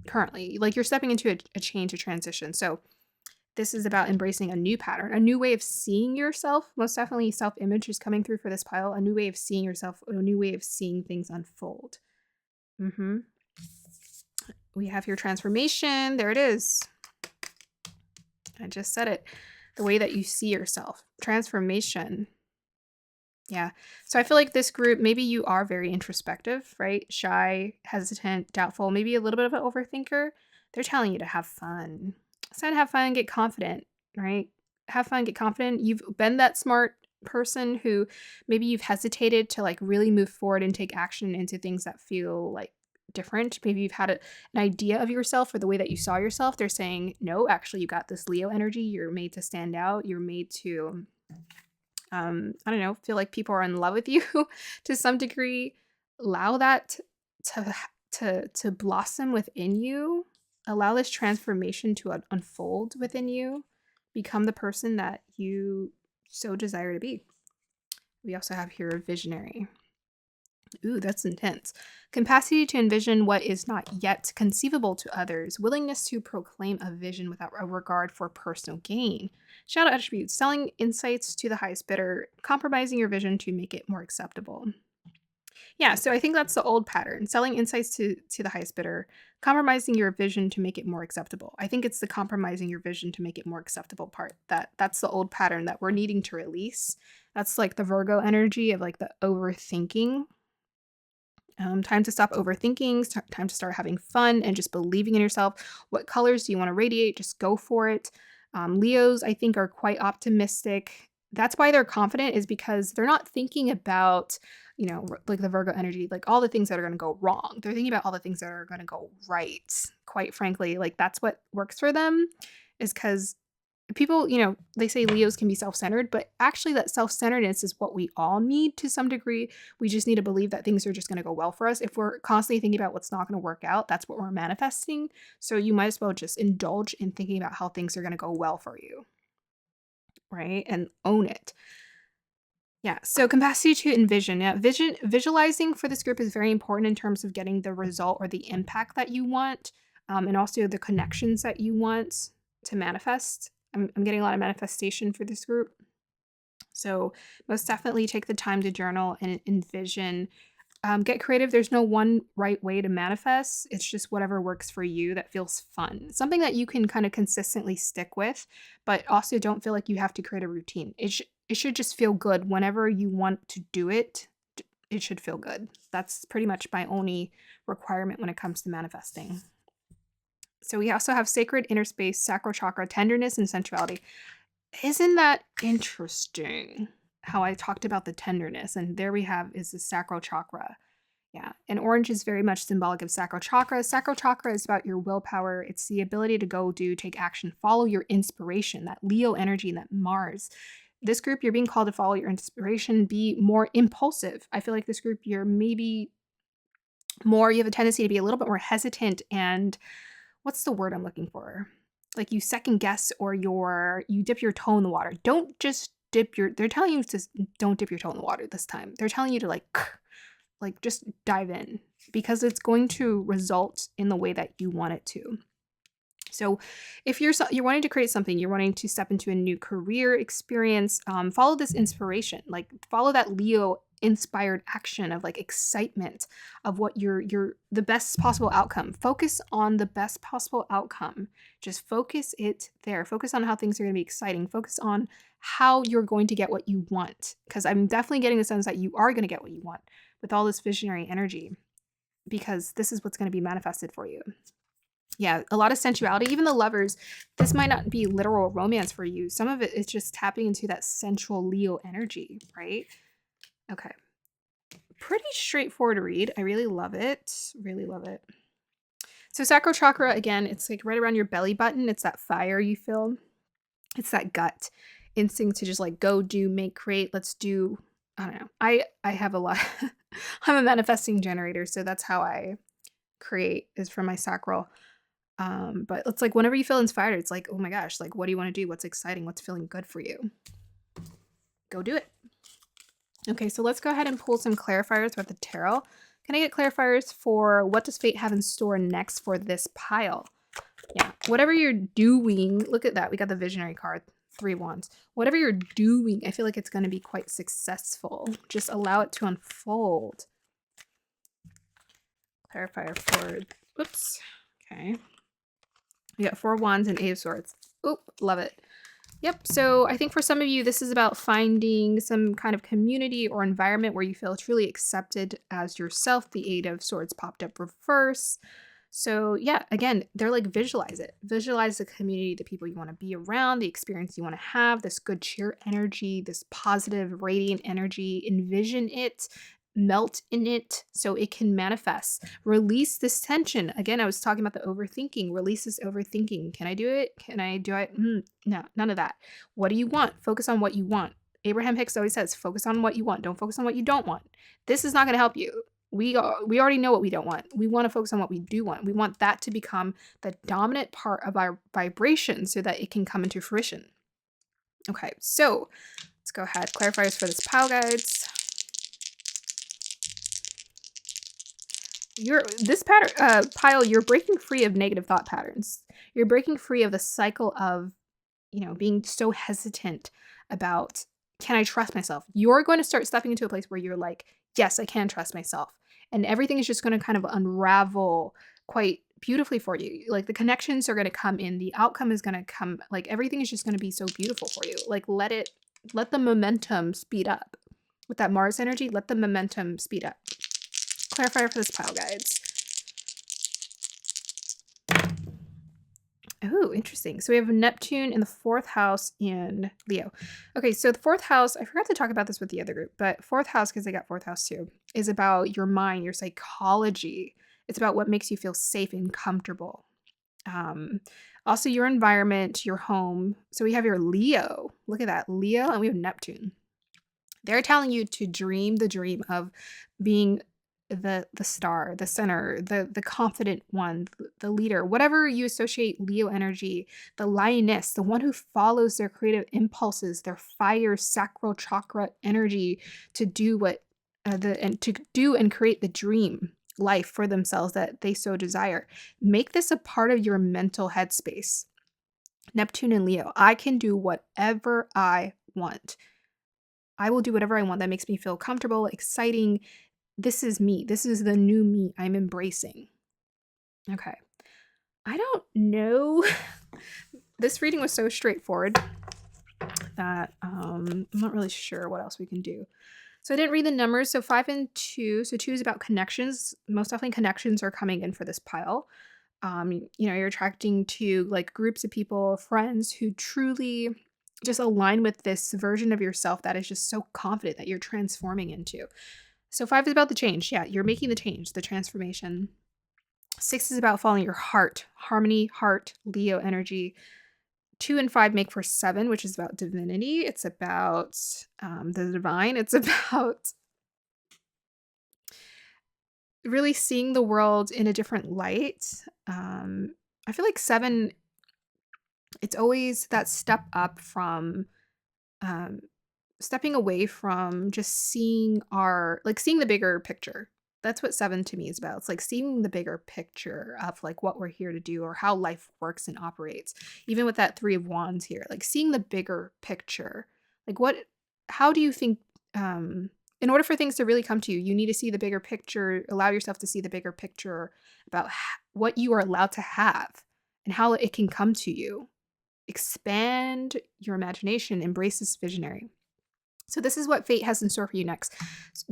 Speaker 1: currently. Like you're stepping into a change, a transition. So this is about embracing a new pattern, a new way of seeing yourself. Most definitely self-image is coming through for this pile. A new way of seeing yourself, a new way of seeing things unfold. We have your transformation. There it is. I just said it. The way that you see yourself. Transformation. Yeah. So I feel like this group, maybe you are very introspective, right? Shy, hesitant, doubtful, maybe a little bit of an overthinker. They're telling you to have fun. It's time to have fun, get confident, right? have fun, get confident. You've been that smart person who maybe you've hesitated to like really move forward and take action into things that feel like different. Maybe you've had an idea of yourself or the way that you saw yourself. They're saying, no, actually, you got this Leo energy. You're made to stand out. You're made to, I don't know, feel like people are in love with you to some degree. Allow that to blossom within you. Allow this transformation to unfold within you. Become the person that you so desire to be. We also have here a visionary. Ooh, that's intense. Capacity to envision what is not yet conceivable to others. Willingness to proclaim a vision without a regard for personal gain. Shadow attributes. Selling insights to the highest bidder. Compromising your vision to make it more acceptable. Yeah, so I think that's the old pattern. Selling insights to the highest bidder. Compromising your vision to make it more acceptable. I think it's the compromising your vision to make it more acceptable part. That's the old pattern that we're needing to release. That's like the Virgo energy of like the overthinking. Time to stop overthinking, time to start having fun and just believing in yourself. What colors do you want to radiate? Just go for it. Leos, I think, are quite optimistic. That's why they're confident, is because they're not thinking about, like the Virgo energy, like all the things that are going to go wrong. They're thinking about all the things that are going to go right. Quite frankly, like that's what works for them, is because people, they say Leos can be self-centered, but actually that self-centeredness is what we all need to some degree. We just need to believe that things are just going to go well for us. If we're constantly thinking about what's not going to work out, that's what we're manifesting. So you might as well just indulge in thinking about how things are going to go well for you, right? And own it. Yeah, so capacity to envision. Yeah, visualizing for this group is very important in terms of getting the result or the impact that you want, and also the connections that you want to manifest. I'm getting a lot of manifestation for this group. So most definitely take the time to journal and envision. Get creative. There's no one right way to manifest. It's just whatever works for you that feels fun. Something that you can kind of consistently stick with, but also don't feel like you have to create a routine. It should just feel good whenever you want to do it. It should feel good. That's pretty much my only requirement when it comes to manifesting. So we also have sacred inner space, sacral chakra, tenderness, and sensuality. Isn't that interesting how I talked about the tenderness? And there we have is the sacral chakra. Yeah. And orange is very much symbolic of sacral chakra. Sacral chakra is about your willpower. It's the ability to go do, take action, follow your inspiration, that Leo energy, that Mars. This group, you're being called to follow your inspiration, be more impulsive. I feel like this group, you have a tendency to be a little bit more hesitant and what's the word I'm looking for? Like you second guess or you dip your toe in the water. Don't just they're telling you to don't dip your toe in the water this time. They're telling you to like just dive in because it's going to result in the way that you want it to. So if you're wanting to create something, you're wanting to step into a new career experience, follow this inspiration, like follow that Leo inspired action of like excitement of what the best possible outcome. Focus on the best possible outcome. Just focus it there. Focus on how things are going to be exciting. Focus on how you're going to get what you want. Because I'm definitely getting the sense that you are going to get what you want with all this visionary energy, because this is what's going to be manifested for you. Yeah, a lot of sensuality. Even the lovers, this might not be literal romance for you. Some of it is just tapping into that sensual Leo energy, right? Okay. Pretty straightforward to read. I really love it. Really love it. So sacral chakra, again, it's like right around your belly button. It's that fire you feel. It's that gut instinct to just like go do, make, create. Let's do. I don't know. I have a lot. I'm a manifesting generator, so that's how I create, is from my sacral. But it's like whenever you feel inspired, it's like, oh my gosh, like what do you want to do? What's exciting? What's feeling good for you? Go do it. Okay, so let's go ahead and pull some clarifiers with the tarot. Can I get clarifiers for what does fate have in store next for this pile? Yeah, whatever you're doing, look at that. We got the visionary card, 3 wands. Whatever you're doing, I feel like it's going to be quite successful. Just allow it to unfold. Clarifier for, whoops. Okay. We got 4 wands and 8 of swords. Oop, love it. Yep, so I think for some of you, this is about finding some kind of community or environment where you feel truly accepted as yourself. The 8 of swords popped up reverse. So yeah, again, they're like visualize it. Visualize the community, the people you want to be around, the experience you want to have, this good cheer energy, this positive, radiant energy. Envision it, melt in it so it can manifest. Release this tension. Again, I was talking about the overthinking. Release this overthinking. Can I do it? Can I do it? No, none of that. What do you want? Focus on what you want. Abraham Hicks always says, focus on what you want. Don't focus on what you don't want. This is not going to help you. We already know what we don't want. We want to focus on what we do want. We want that to become the dominant part of our vibration so that it can come into fruition. Okay, so let's go ahead. Clarifiers for this pile, guides. This pile, you're breaking free of negative thought patterns. You're breaking free of the cycle of, being so hesitant about, can I trust myself? You're going to start stepping into a place where you're like, yes, I can trust myself. And everything is just going to kind of unravel quite beautifully for you. Like the connections are going to come in, the outcome is going to come, like everything is just going to be so beautiful for you. Like let the momentum speed up. With that Mars energy, let the momentum speed up. Clarifier for this pile, guides. Oh, interesting. So we have Neptune in the 4th house in Leo. Okay, so the 4th house, I forgot to talk about this with the other group, but 4th house, because they got 4th house too, is about your mind, your psychology. It's about what makes you feel safe and comfortable. Also your environment, your home. So we have your Leo. Look at that, Leo, and we have Neptune. They're telling you to dream the dream of being the star, the center, the confident one, the leader, whatever you associate Leo energy, the lioness, the one who follows their creative impulses, their fire sacral chakra energy to do and create the dream life for themselves that they so desire. Make this a part of your mental headspace. Neptune and Leo, I can do whatever I want. I will do whatever I want that makes me feel comfortable, exciting. This is me. This is the new me I'm embracing. Okay. I don't know. This reading was so straightforward that I'm not really sure what else we can do. So I didn't read the numbers. So 5 and 2. So 2 is about connections. Most definitely connections are coming in for this pile. You're attracting to like groups of people, friends who truly just align with this version of yourself that is just so confident that you're transforming into. So 5 is about the change. Yeah, you're making the change, the transformation. 6 is about following your heart, harmony, heart, Leo energy. 2 and 5 make for 7, which is about divinity. It's about the divine. It's about really seeing the world in a different light. I feel like 7, it's always that step up from stepping away from just seeing the bigger picture. That's what 7 to me is about. It's like seeing the bigger picture of like what we're here to do or how life works and operates. Even with that 3 of Wands here, like seeing the bigger picture. Like how do you think, in order for things to really come to you, you need to see the bigger picture, allow yourself to see the bigger picture about what you are allowed to have and how it can come to you. Expand your imagination, embrace this visionary. So this is what fate has in store for you next,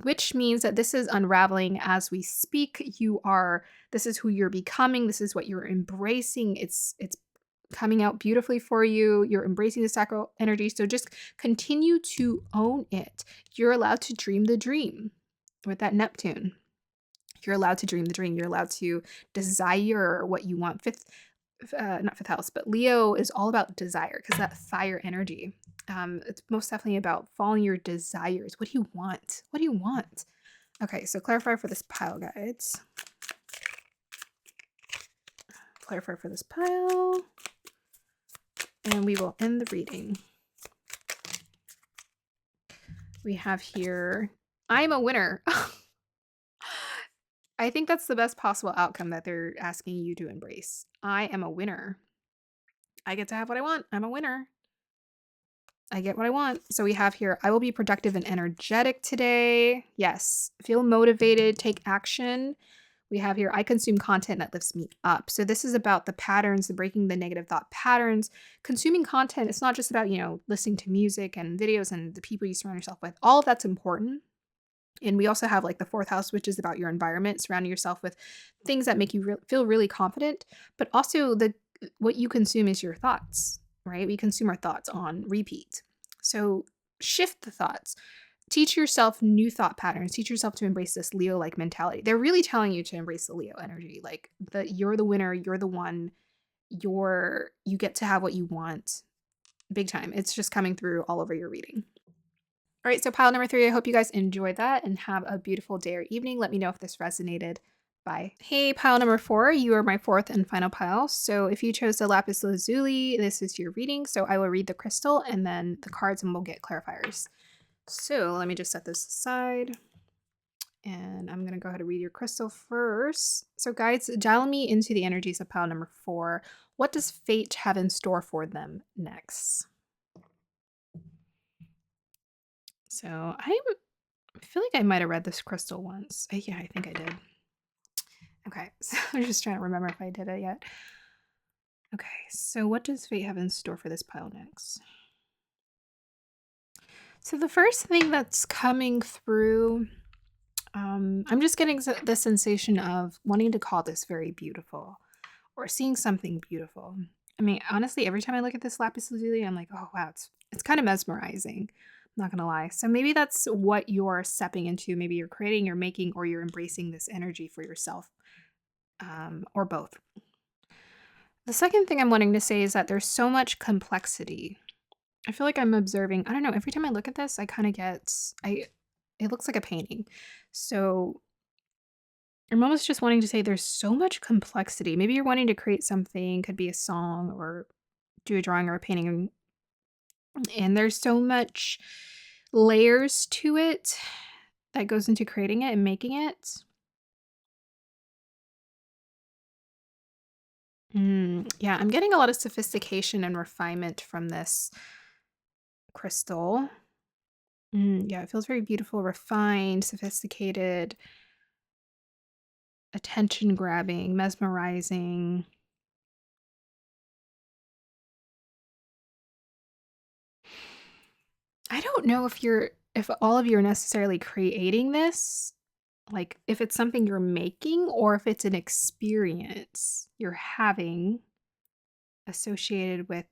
Speaker 1: which means that this is unraveling as we speak. This is who you're becoming. This is what you're embracing. It's coming out beautifully for you. You're embracing the sacral energy. So just continue to own it. You're allowed to dream the dream with that Neptune. You're allowed to dream the dream. You're allowed to desire what you want. Not 5th house, but Leo is all about desire because that fire energy. It's most definitely about following your desires. What do you want? What do you want? Okay, so clarify for this pile, guides. Clarify for this pile. And we will end the reading. We have here, I'm a winner. I think that's the best possible outcome that they're asking you to embrace. I am a winner. I get to have what I want. I'm a winner. I get what I want. So we have here, I will be productive and energetic today. Yes. Feel motivated. Take action. We have here, I consume content that lifts me up. So this is about the patterns, the breaking the negative thought patterns. Consuming content, it's not just about, listening to music and videos and the people you surround yourself with. All of that's important. And we also have like the fourth house, which is about your environment, surrounding yourself with things that make you feel really confident, but also what you consume is your thoughts, right? We consume our thoughts on repeat. So shift the thoughts. Teach yourself new thought patterns. Teach yourself to embrace this Leo-like mentality. They're really telling you to embrace the Leo energy. Like you're the winner, you're the one, you get to have what you want. Big time. It's just coming through all over your reading. All right, so pile number 3, I hope you guys enjoyed that and have a beautiful day or evening. Let me know if this resonated. Bye. Hey, pile number 4, you are my 4th and final pile. So if you chose the lapis lazuli, this is your reading. So I will read the crystal and then the cards and we'll get clarifiers. So let me just set this aside. And I'm going to go ahead and read your crystal first. So guides, dial me into the energies of pile number 4. What does fate have in store for them next? So I feel like I might have read this crystal once. Yeah, I think I did. Okay, so I'm just trying to remember if I did it yet. Okay, so what does fate have in store for this pile next? So the first thing that's coming through, I'm just getting the sensation of wanting to call this very beautiful or seeing something beautiful. I mean, honestly, every time I look at this lapis lazuli, I'm like, oh, wow, it's kind of mesmerizing. I'm not going to lie. So maybe that's what you're stepping into. Maybe you're creating, you're making, or you're embracing this energy for yourself, or both. The second thing I'm wanting to say is that there's so much complexity. I feel like I'm observing, I don't know, every time I look at this, I kind of it looks like a painting. So I'm almost just wanting to say there's so much complexity. Maybe you're wanting to create something, could be a song or do a drawing or a painting. And there's so much layers to it that goes into creating it and making it. Yeah, I'm getting a lot of sophistication and refinement from this crystal. Yeah, it feels very beautiful, refined, sophisticated, attention grabbing, mesmerizing. I don't know if all of you are necessarily creating this, like if it's something you're making or if it's an experience you're having associated with,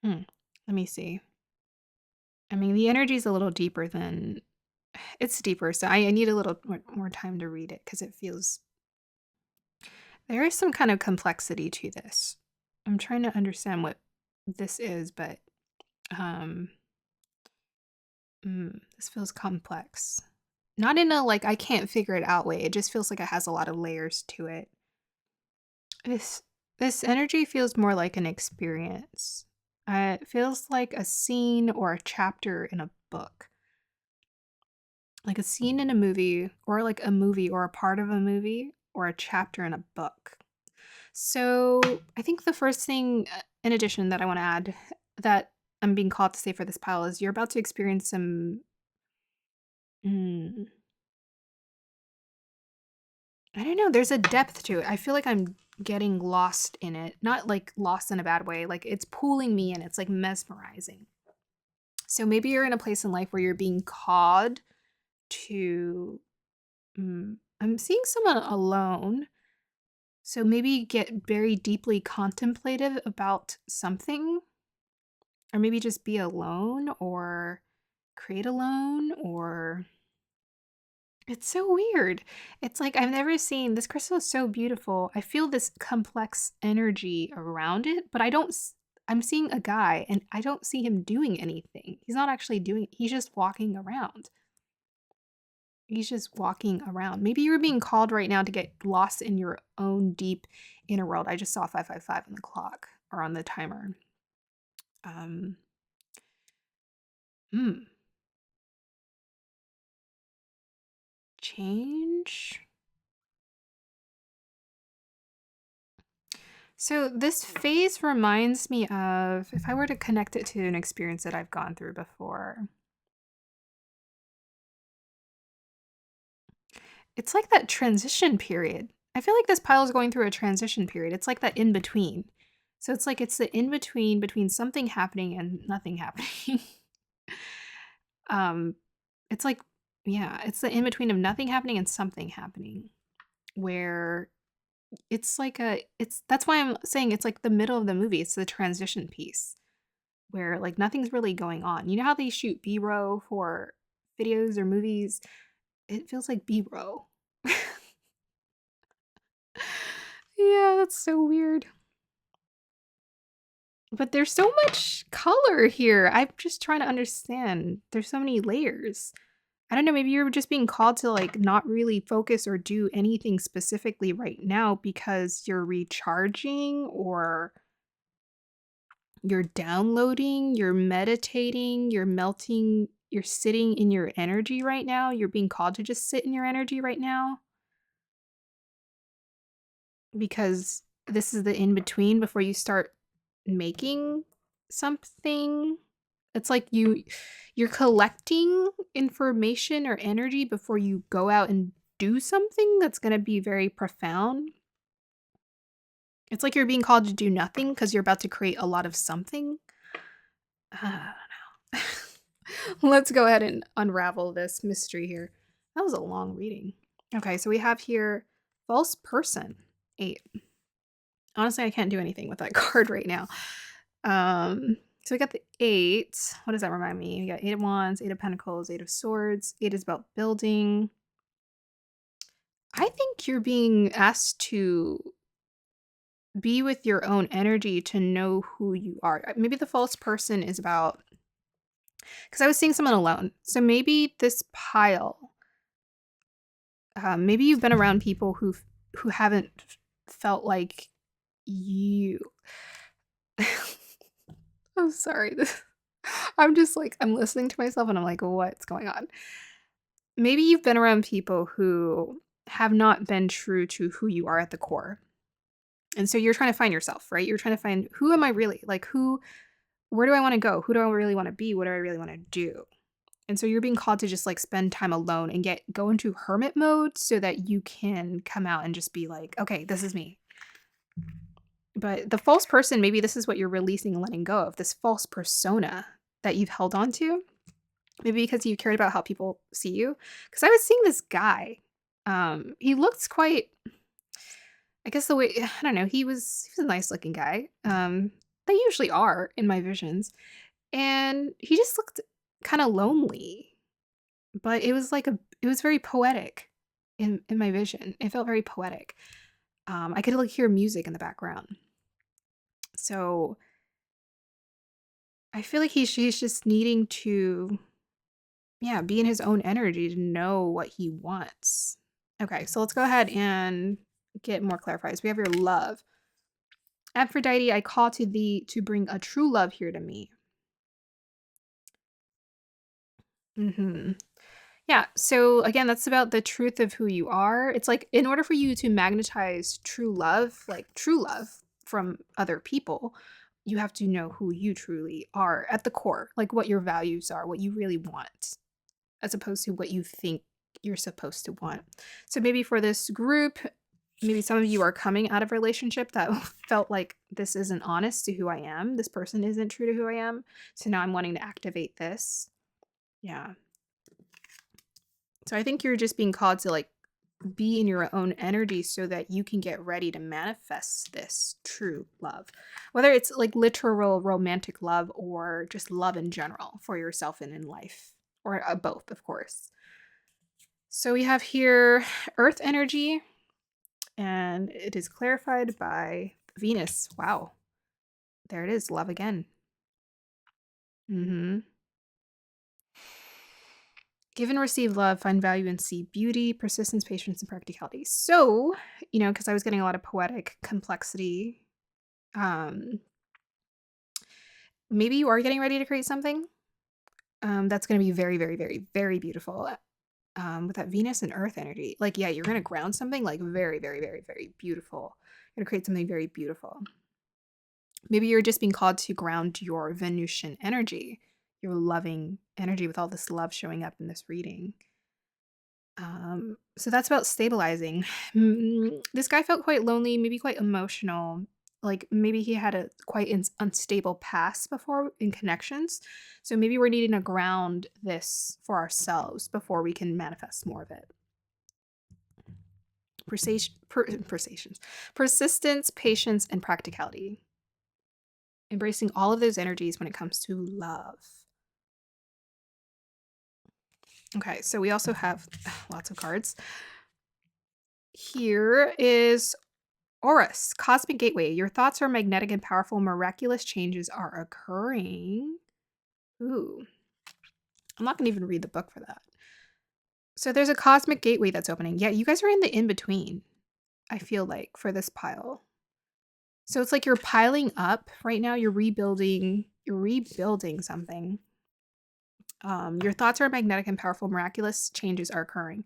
Speaker 1: let me see. I mean, the energy is a little deeper than it's deeper, so I need a little more time to read it because it feels there is some kind of complexity to this. I'm trying to understand what this is, but um, this feels complex. Not in a like I can't figure it out way. It just feels like it has a lot of layers to it. This energy feels more like an experience. It feels like a scene or a chapter in a book. Like a scene in a movie, or like a movie or a part of a movie, or a chapter in a book. So I think the first thing, in addition, that I want to add that I'm being called to say for this pile is you're about to experience some. Mm, I don't know. There's a depth to it. I feel like I'm getting lost in it. Not like lost in a bad way. Like it's pulling me in. It's like mesmerizing. So maybe you're in a place in life where you're being called to. I'm seeing someone alone. So maybe get very deeply contemplative about something. Or maybe just be alone or create alone or it's so weird. It's like I've never seen this crystal is so beautiful. I feel this complex energy around it, but I'm seeing a guy and I don't see him doing anything. He's not actually doing he's just walking around. He's just walking around. Maybe you're being called right now to get lost in your own deep inner world. I just saw 555 on the clock or on the timer. Um hmm. Change. So this phase reminds me of if I were to connect it to an experience that I've gone through before. It's like that transition period. I feel like this pile is going through a transition period. It's like that in between. So it's like it's the in between something happening and nothing happening. um it's like Yeah, it's the in between of nothing happening and something happening, where it's like a it's that's why I'm saying it's like the middle of the movie. It's the transition piece where like nothing's really going on. You know how they shoot B-roll for videos or movies? It feels like B-roll. Yeah, that's so weird. But there's so much color here. I'm just trying to understand. There's so many layers. I don't know, maybe you're just being called to like not really focus or do anything specifically right now because you're recharging or you're downloading, you're meditating, you're melting, you're sitting in your energy right now. You're being called to just sit in your energy right now because this is the in between before you start making something. It's like you're collecting information or energy before you go out and do something that's going to be very profound. It's like you're being called to do nothing because you're about to create a lot of something. I don't know. Let's go ahead and unravel this mystery here. That was a long reading. Okay, so we have here false person 8. Honestly, I can't do anything with that card right now. So we got the 8. What does that remind me? We got 8 of Wands, 8 of Pentacles, 8 of Swords. 8 is about building. I think you're being asked to be with your own energy to know who you are. Maybe the false person is about, because I was seeing someone alone. So maybe this pile, maybe you've been around people who haven't felt like you. I'm sorry. I'm just like, I'm listening to myself and I'm like, what's going on? Maybe you've been around people who have not been true to who you are at the core. And so you're trying to find yourself, right? You're trying to find, who am I really? Like, where do I want to go? Who do I really want to be? What do I really want to do? And so you're being called to just like spend time alone and go into hermit mode so that you can come out and just be like, okay, this is me. But the false person, maybe this is what you're releasing and letting go of, this false persona that you've held on to. Maybe because you cared about how people see you. Because I was seeing this guy. He looked quite, I guess the way, I don't know, he was a nice looking guy. They usually are in my visions. And he just looked kind of lonely. But it was like it was very poetic in my vision. It felt very poetic. I could like hear music in the background. So I feel like he's just needing to, yeah, be in his own energy to know what he wants. Okay, so let's go ahead and get more clarified. So we have your love. Aphrodite, I call to thee to bring a true love here to me. Hmm. Yeah, so again, that's about the truth of who you are. It's like in order for you to magnetize true love, like true love from other people, you have to know who you truly are at the core, like what your values are, what you really want, as opposed to what you think you're supposed to want. So maybe for this group, maybe some of you are coming out of a relationship that felt like this isn't honest to who I am. This person isn't true to who I am. So now I'm wanting to activate this. Yeah. So I think you're just being called to like be in your own energy so that you can get ready to manifest this true love. Whether it's like literal romantic love or just love in general for yourself and in life, or both, of course. So we have here earth energy, and it is clarified by Venus. Wow. There it is, love again. Mhm. Give and receive love, find value and see beauty, persistence, patience, and practicality. So, because I was getting a lot of poetic complexity, um, maybe you are getting ready to create something that's going to be very, very, very, very beautiful with that Venus and Earth energy. Like, yeah, you're going to ground something like very, very, very, very beautiful. You're going to create something very beautiful. Maybe you're just being called to ground your Venusian energy, your loving energy with all this love showing up in this reading. So that's about stabilizing. This guy felt quite lonely, maybe quite emotional. like maybe he had a quite unstable past before in connections. So maybe we're needing to ground this for ourselves before we can manifest more of it. Persistence, patience, and practicality. Embracing all of those energies when it comes to love. Okay, so we also have lots of cards. Here is Horus, Cosmic Gateway. Your thoughts are magnetic and powerful. Miraculous changes are occurring. Ooh. I'm not going to even read the book for that. So there's a cosmic gateway that's opening. Yeah, you guys are in the in-between, I feel like, for this pile. So it's like you're piling up right now. You're rebuilding something. Your thoughts are magnetic and powerful. Miraculous changes are occurring.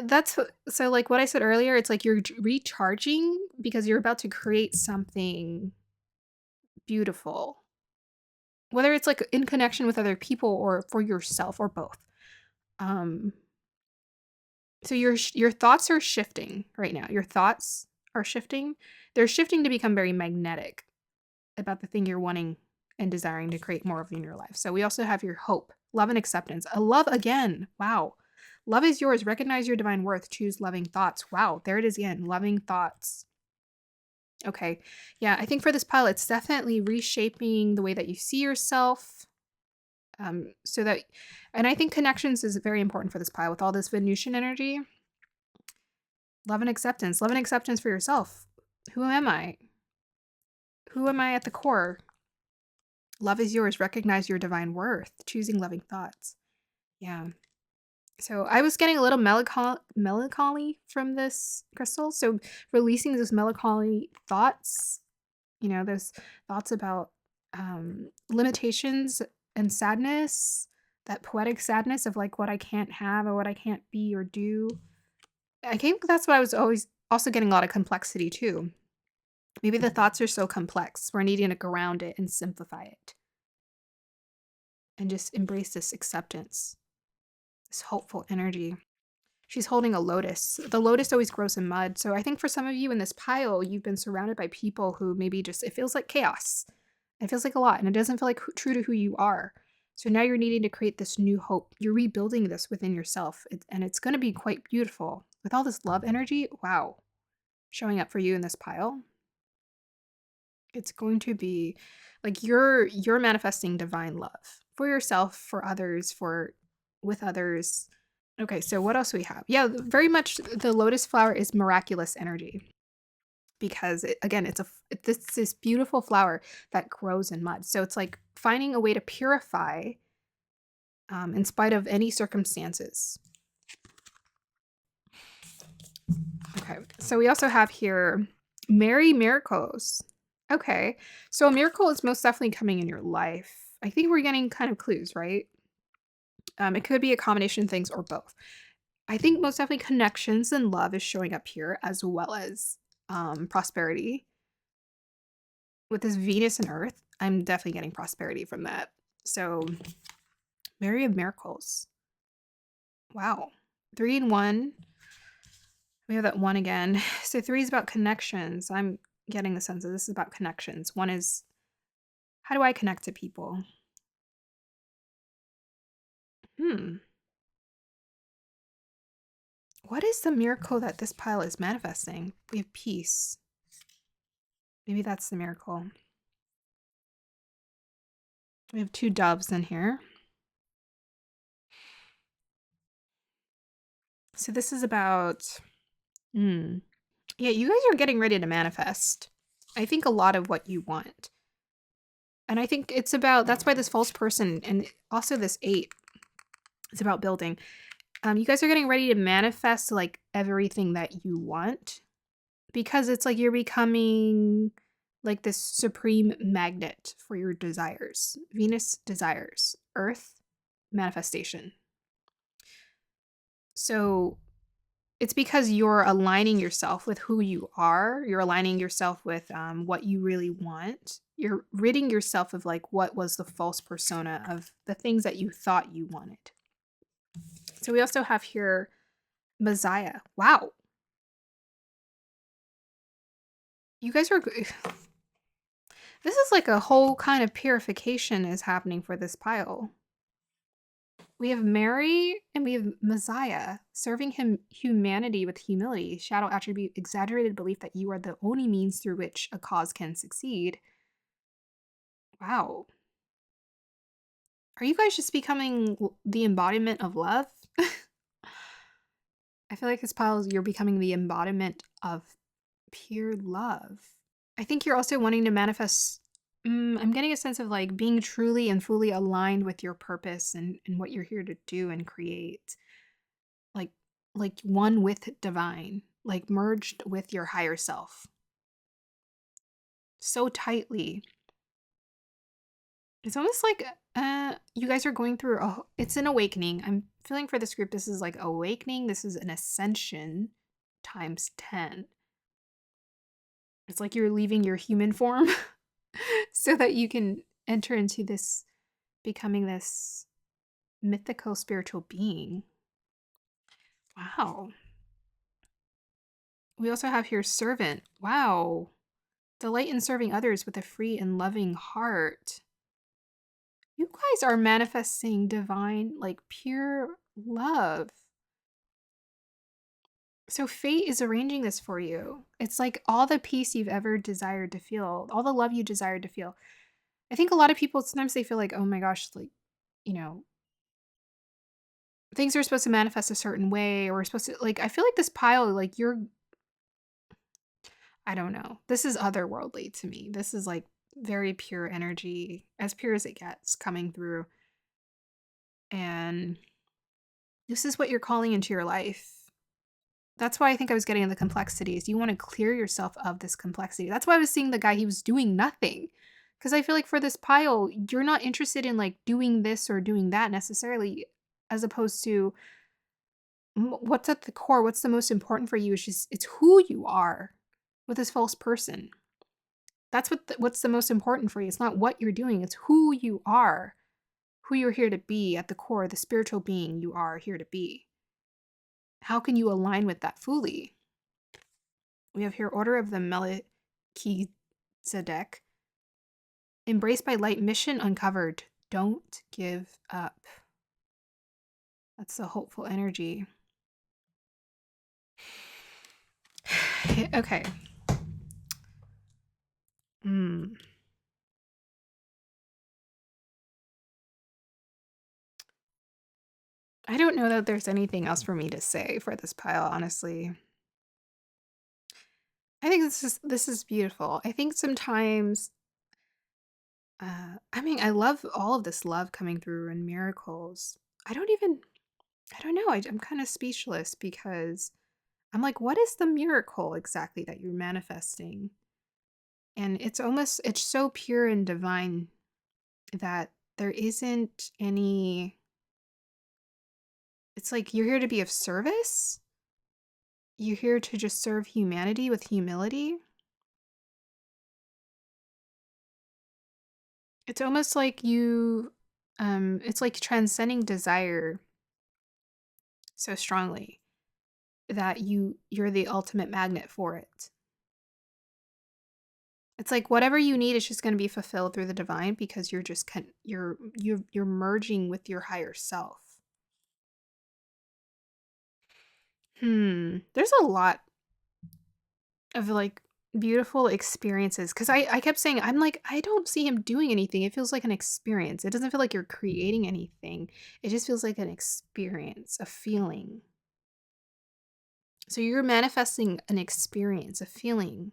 Speaker 1: That's so like what I said earlier, it's like you're recharging because you're about to create something beautiful. Whether it's like in connection with other people or for yourself or both. So your thoughts are shifting right now. Your thoughts are shifting. They're shifting to become very magnetic about the thing you're wanting and desiring to create more of in your life. So we also have your hope, love and acceptance. A love again. Wow. Love is yours. Recognize your divine worth. Choose loving thoughts. Wow. There it is again. Loving thoughts. Okay. Yeah, I think for this pile, it's definitely reshaping the way that you see yourself. So that, and I think connections is very important for this pile with all this Venusian energy. Love and acceptance for yourself. Who am I? Who am I at the core? Love is yours. Recognize your divine worth. Choosing loving thoughts. Yeah. So I was getting a little melancholy from this crystal. So releasing those melancholy thoughts, those thoughts about limitations and sadness, that poetic sadness of like what I can't have or what I can't be or do. I think that's what I was always also getting a lot of complexity too. Maybe the thoughts are so complex. We're needing to ground it and simplify it. And just embrace this acceptance, this hopeful energy. She's holding a lotus. The lotus always grows in mud. So I think for some of you in this pile, you've been surrounded by people who maybe just, it feels like chaos. It feels like a lot and it doesn't feel like true to who you are. So now you're needing to create this new hope. You're rebuilding this within yourself. And it's going to be quite beautiful. With all this love energy, wow, showing up for you in this pile. It's going to be like you're manifesting divine love for yourself, for others, with others. Okay, so what else do we have? Yeah, very much the lotus flower is miraculous energy because it's this beautiful flower that grows in mud. So it's like finding a way to purify in spite of any circumstances. Okay, so we also have here Merry Miracles. Okay, so a miracle is most definitely coming in your life. I think we're getting kind of clues, right? It could be a combination of things or both. I think most definitely connections and love is showing up here as well as prosperity. With this Venus and Earth, I'm definitely getting prosperity from that. So, Mary of Miracles. Wow. 3 and 1. We have that 1 again. So 3 is about connections. I'm getting the sense that this is about connections. 1 is, how do I connect to people? What is the miracle that this pile is manifesting? We have peace. Maybe that's the miracle. We have 2 doves in here. So this is about, yeah, you guys are getting ready to manifest. I think a lot of what you want. And I think it's about, that's why this false person and also this 8, it's about building. You guys are getting ready to manifest like everything that you want because it's like you're becoming like this supreme magnet for your desires. Venus desires, Earth manifestation. So it's because you're aligning yourself with who you are. You're aligning yourself with what you really want. You're ridding yourself of like what was the false persona of the things that you thought you wanted. So we also have here Messiah. Wow. You guys are this is like a whole kind of purification is happening for this pile. We have Mary and we have Messiah serving him humanity with humility, shadow attribute, exaggerated belief that you are the only means through which a cause can succeed. Wow. Are you guys just becoming the embodiment of love? I feel like this pile is you're becoming the embodiment of pure love. I think you're also wanting to manifest. I'm getting a sense of like being truly and fully aligned with your purpose and what you're here to do and create. Like like one with divine, like merged with your higher self. So tightly. It's almost like you guys are going through it's an awakening. I'm feeling for this group this is like awakening, this is an ascension times 10. It's like you're leaving your human form so that you can enter into this becoming this mythical spiritual being. Wow. We also have here servant. Wow. Delight in serving others with a free and loving heart. You guys are manifesting divine, like pure love. So fate is arranging this for you. It's like all the peace you've ever desired to feel, all the love you desired to feel. I think a lot of people sometimes they feel like, oh my gosh, like, you know, things are supposed to manifest a certain way, or we're supposed to like I feel like this pile, like you're I don't know. This is otherworldly to me. This is like very pure energy, as pure as it gets coming through. And this is what you're calling into your life. That's why I think I was getting in the complexities. You want to clear yourself of this complexity. That's why I was seeing the guy, he was doing nothing. Because I feel like for this pile, you're not interested in like doing this or doing that necessarily, as opposed to what's at the core, what's the most important for you is just, it's who you are with this false person. That's what's the most important for you. It's not what you're doing, it's who you are, who you're here to be at the core, the spiritual being you are here to be. How can you align with that fully? We have here Order of the Melchizedek. Embraced by light, mission uncovered. Don't give up. That's the hopeful energy. Okay. I don't know that there's anything else for me to say for this pile, honestly. I think this is beautiful. I think sometimes I mean, I love all of this love coming through and miracles. I don't know. I'm kind of speechless because I'm like, what is the miracle exactly that you're manifesting? And it's so pure and divine that there isn't any, it's like you're here to be of service. You're here to just serve humanity with humility. It's almost like it's like transcending desire so strongly that you're the ultimate magnet for it. It's like whatever you need is just going to be fulfilled through the divine because you're just you're merging with your higher self. There's a lot of like beautiful experiences because I kept saying I'm like I don't see him doing anything. It feels like an experience. It doesn't feel like you're creating anything. It just feels like an experience, a feeling. So you're manifesting an experience, a feeling.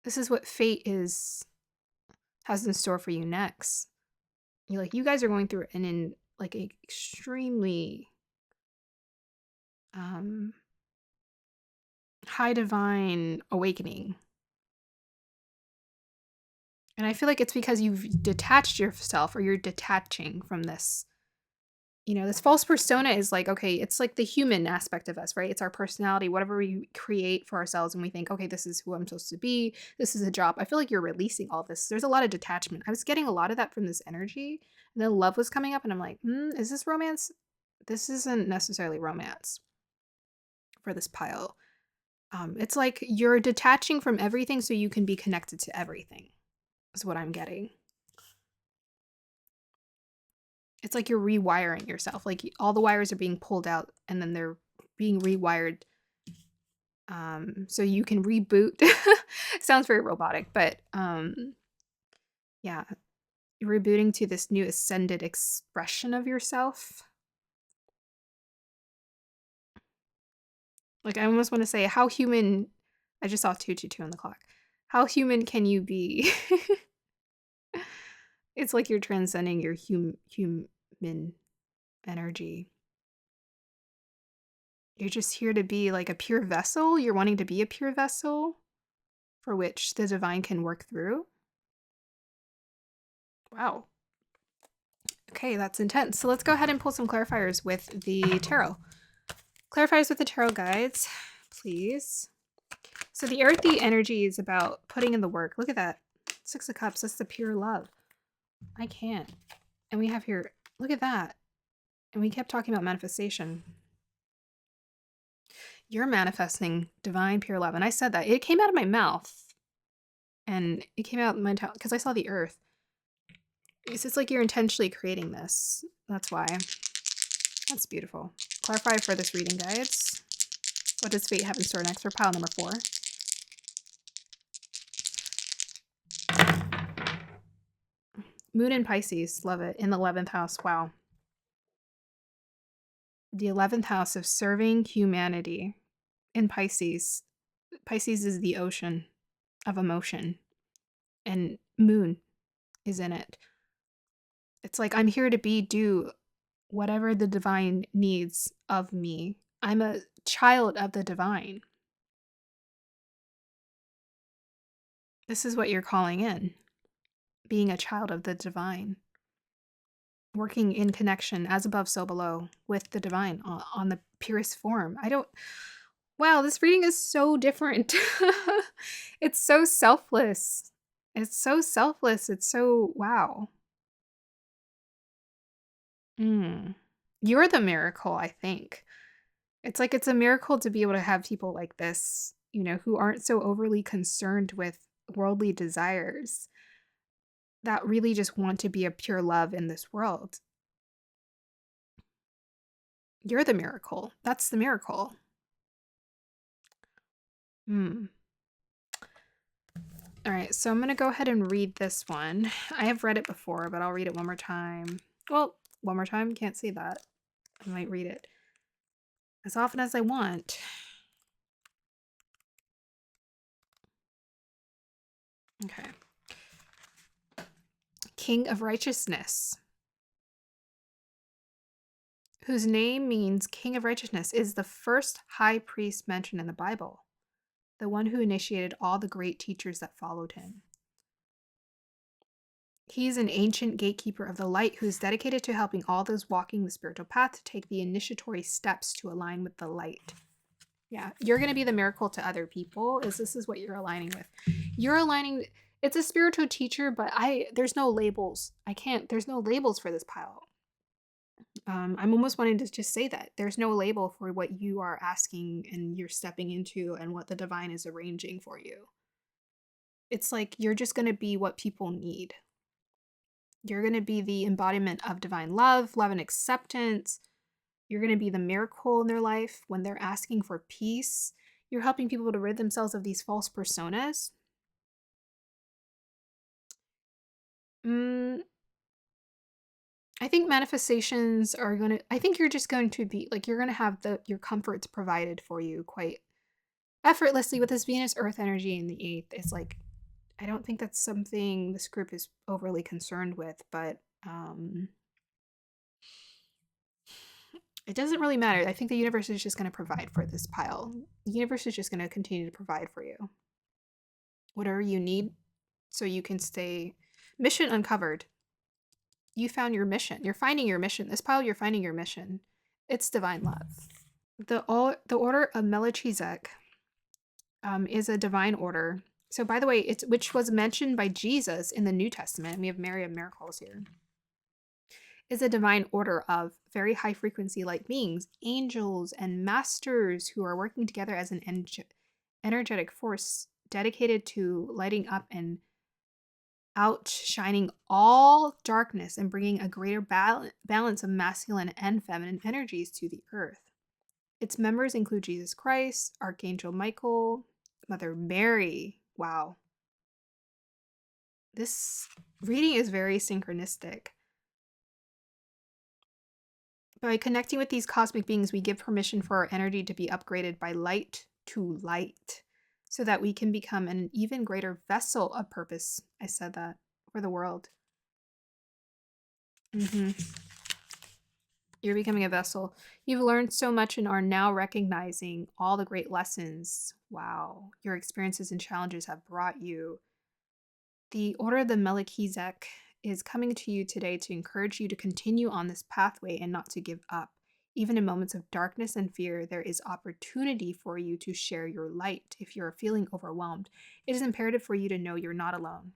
Speaker 1: This is what fate has in store for you next. You guys are going through an in like a extremely um high divine awakening. And I feel like it's because you've detached yourself or you're detaching from this. This false persona is like, okay, it's like the human aspect of us, right? It's our personality, whatever we create for ourselves. And we think, okay, this is who I'm supposed to be. This is a job. I feel like you're releasing all this. There's a lot of detachment. I was getting a lot of that from this energy. And then love was coming up and I'm like, is this romance? This isn't necessarily romance for this pile. It's like you're detaching from everything so you can be connected to everything, is what I'm getting. It's like you're rewiring yourself. Like all the wires are being pulled out and then they're being rewired. So you can reboot. Sounds very robotic, but yeah, you're rebooting to this new ascended expression of yourself. Like I almost want to say, how human. I just saw 222 on the clock. How human can you be? It's like you're transcending your human energy. You're just here to be like a pure vessel. You're wanting to be a pure vessel for which the divine can work through. Wow. Okay, that's intense. So let's go ahead and pull some clarifiers with the tarot. Clarifiers with the tarot guides, please. So the earthy energy is about putting in the work. Look at that. 6 of Cups. That's the pure love. I can't. And we have here, look at that. And we kept talking about manifestation. You're manifesting divine pure love. And I said that. It came out of my mouth. And it came out in my tongue because I saw the earth. It's like you're intentionally creating this. That's why. That's beautiful. Clarify for this reading, guides. What does fate have in store next for pile number 4? Moon in Pisces. Love it. In the 11th house. Wow. The 11th house of serving humanity in Pisces. Pisces is the ocean of emotion. And moon is in it. It's like I'm here to do whatever the divine needs of me. I'm a child of the divine. This is what you're calling in. Being a child of the divine. Working in connection, as above, so below, with the divine on the purest form. Wow, this reading is so different. It's so selfless. It's so selfless. It's so, wow. You're the miracle, I think. It's like it's a miracle to be able to have people like this, who aren't so overly concerned with worldly desires, that really just want to be a pure love in this world. You're the miracle. That's the miracle. All right, so I'm going to go ahead and read this one. I have read it before, but I'll read it one more time. Well, one more time, can't say that. I might read it as often as I want. Okay. King of Righteousness, whose name means King of Righteousness, is the first high priest mentioned in the Bible, the one who initiated all the great teachers that followed him. He is an ancient gatekeeper of the light who is dedicated to helping all those walking the spiritual path to take the initiatory steps to align with the light. Yeah, you're going to be the miracle to other people. This is what you're aligning with. You're aligning. It's a spiritual teacher, but there's no labels. There's no labels for this pile. I'm almost wanting to just say that. There's no label for what you are asking and you're stepping into and what the divine is arranging for you. It's like you're just going to be what people need. You're going to be the embodiment of divine love and acceptance. You're going to be the miracle in their life when they're asking for peace. You're helping people to rid themselves of these false personas. I think manifestations are I think you're just going to be, like, you're going to have your comforts provided for you quite effortlessly with this Venus Earth energy in the 8th. It's like, I don't think that's something this group is overly concerned with, but it doesn't really matter. I think the universe is just going to provide for this pile. The universe is just going to continue to provide for you whatever you need so you can stay mission uncovered. You found your mission. You're finding your mission. This pile, you're finding your mission. It's divine love. The order of Melchizedek is a divine order. So, by the way, which was mentioned by Jesus in the New Testament. We have Mary of Miracles here. Is a divine order of very high frequency light beings, angels and masters who are working together as an energetic force dedicated to lighting up and outshining all darkness and bringing a greater balance of masculine and feminine energies to the earth. Its members include Jesus Christ, Archangel Michael, Mother Mary. Wow. This reading is very synchronistic. By connecting with these cosmic beings, we give permission for our energy to be upgraded by light to light so that we can become an even greater vessel of purpose. I said that for the world. You're becoming a vessel. You've learned so much and are now recognizing all the great lessons. Wow. Your experiences and challenges have brought you. The Order of the Melchizedek is coming to you today to encourage you to continue on this pathway and not to give up. Even in moments of darkness and fear, there is opportunity for you to share your light. If you're feeling overwhelmed, it is imperative for you to know you're not alone.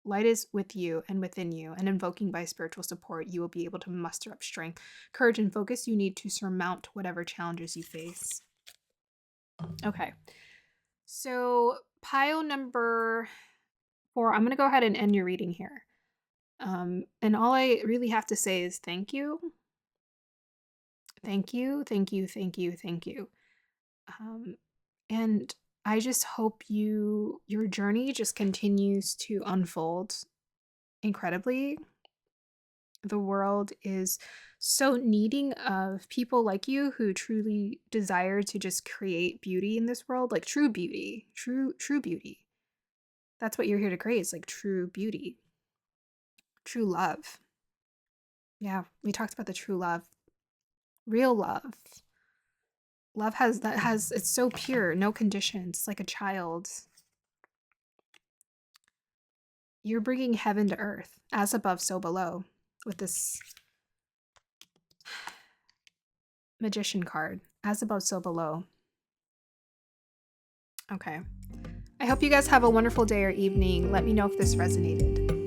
Speaker 1: Light is with you and within you, and invoking by spiritual support, you will be able to muster up strength, courage, and focus you need to surmount whatever challenges you face. Okay, so pile number 4, I'm going to go ahead and end your reading here. And all I really have to say is thank you. Thank you, thank you, thank you, thank you. And I just hope your journey just continues to unfold incredibly. The world is so needing of people like you who truly desire to just create beauty in this world, like true beauty, true beauty. That's what you're here to create, is like true beauty, true love. Yeah, we talked about the true love, real love. Love it's so pure, no conditions, it's like a child. You're bringing heaven to earth, as above, so below, with this magician card, as above, so below. Okay. I hope you guys have a wonderful day or evening. Let me know if this resonated.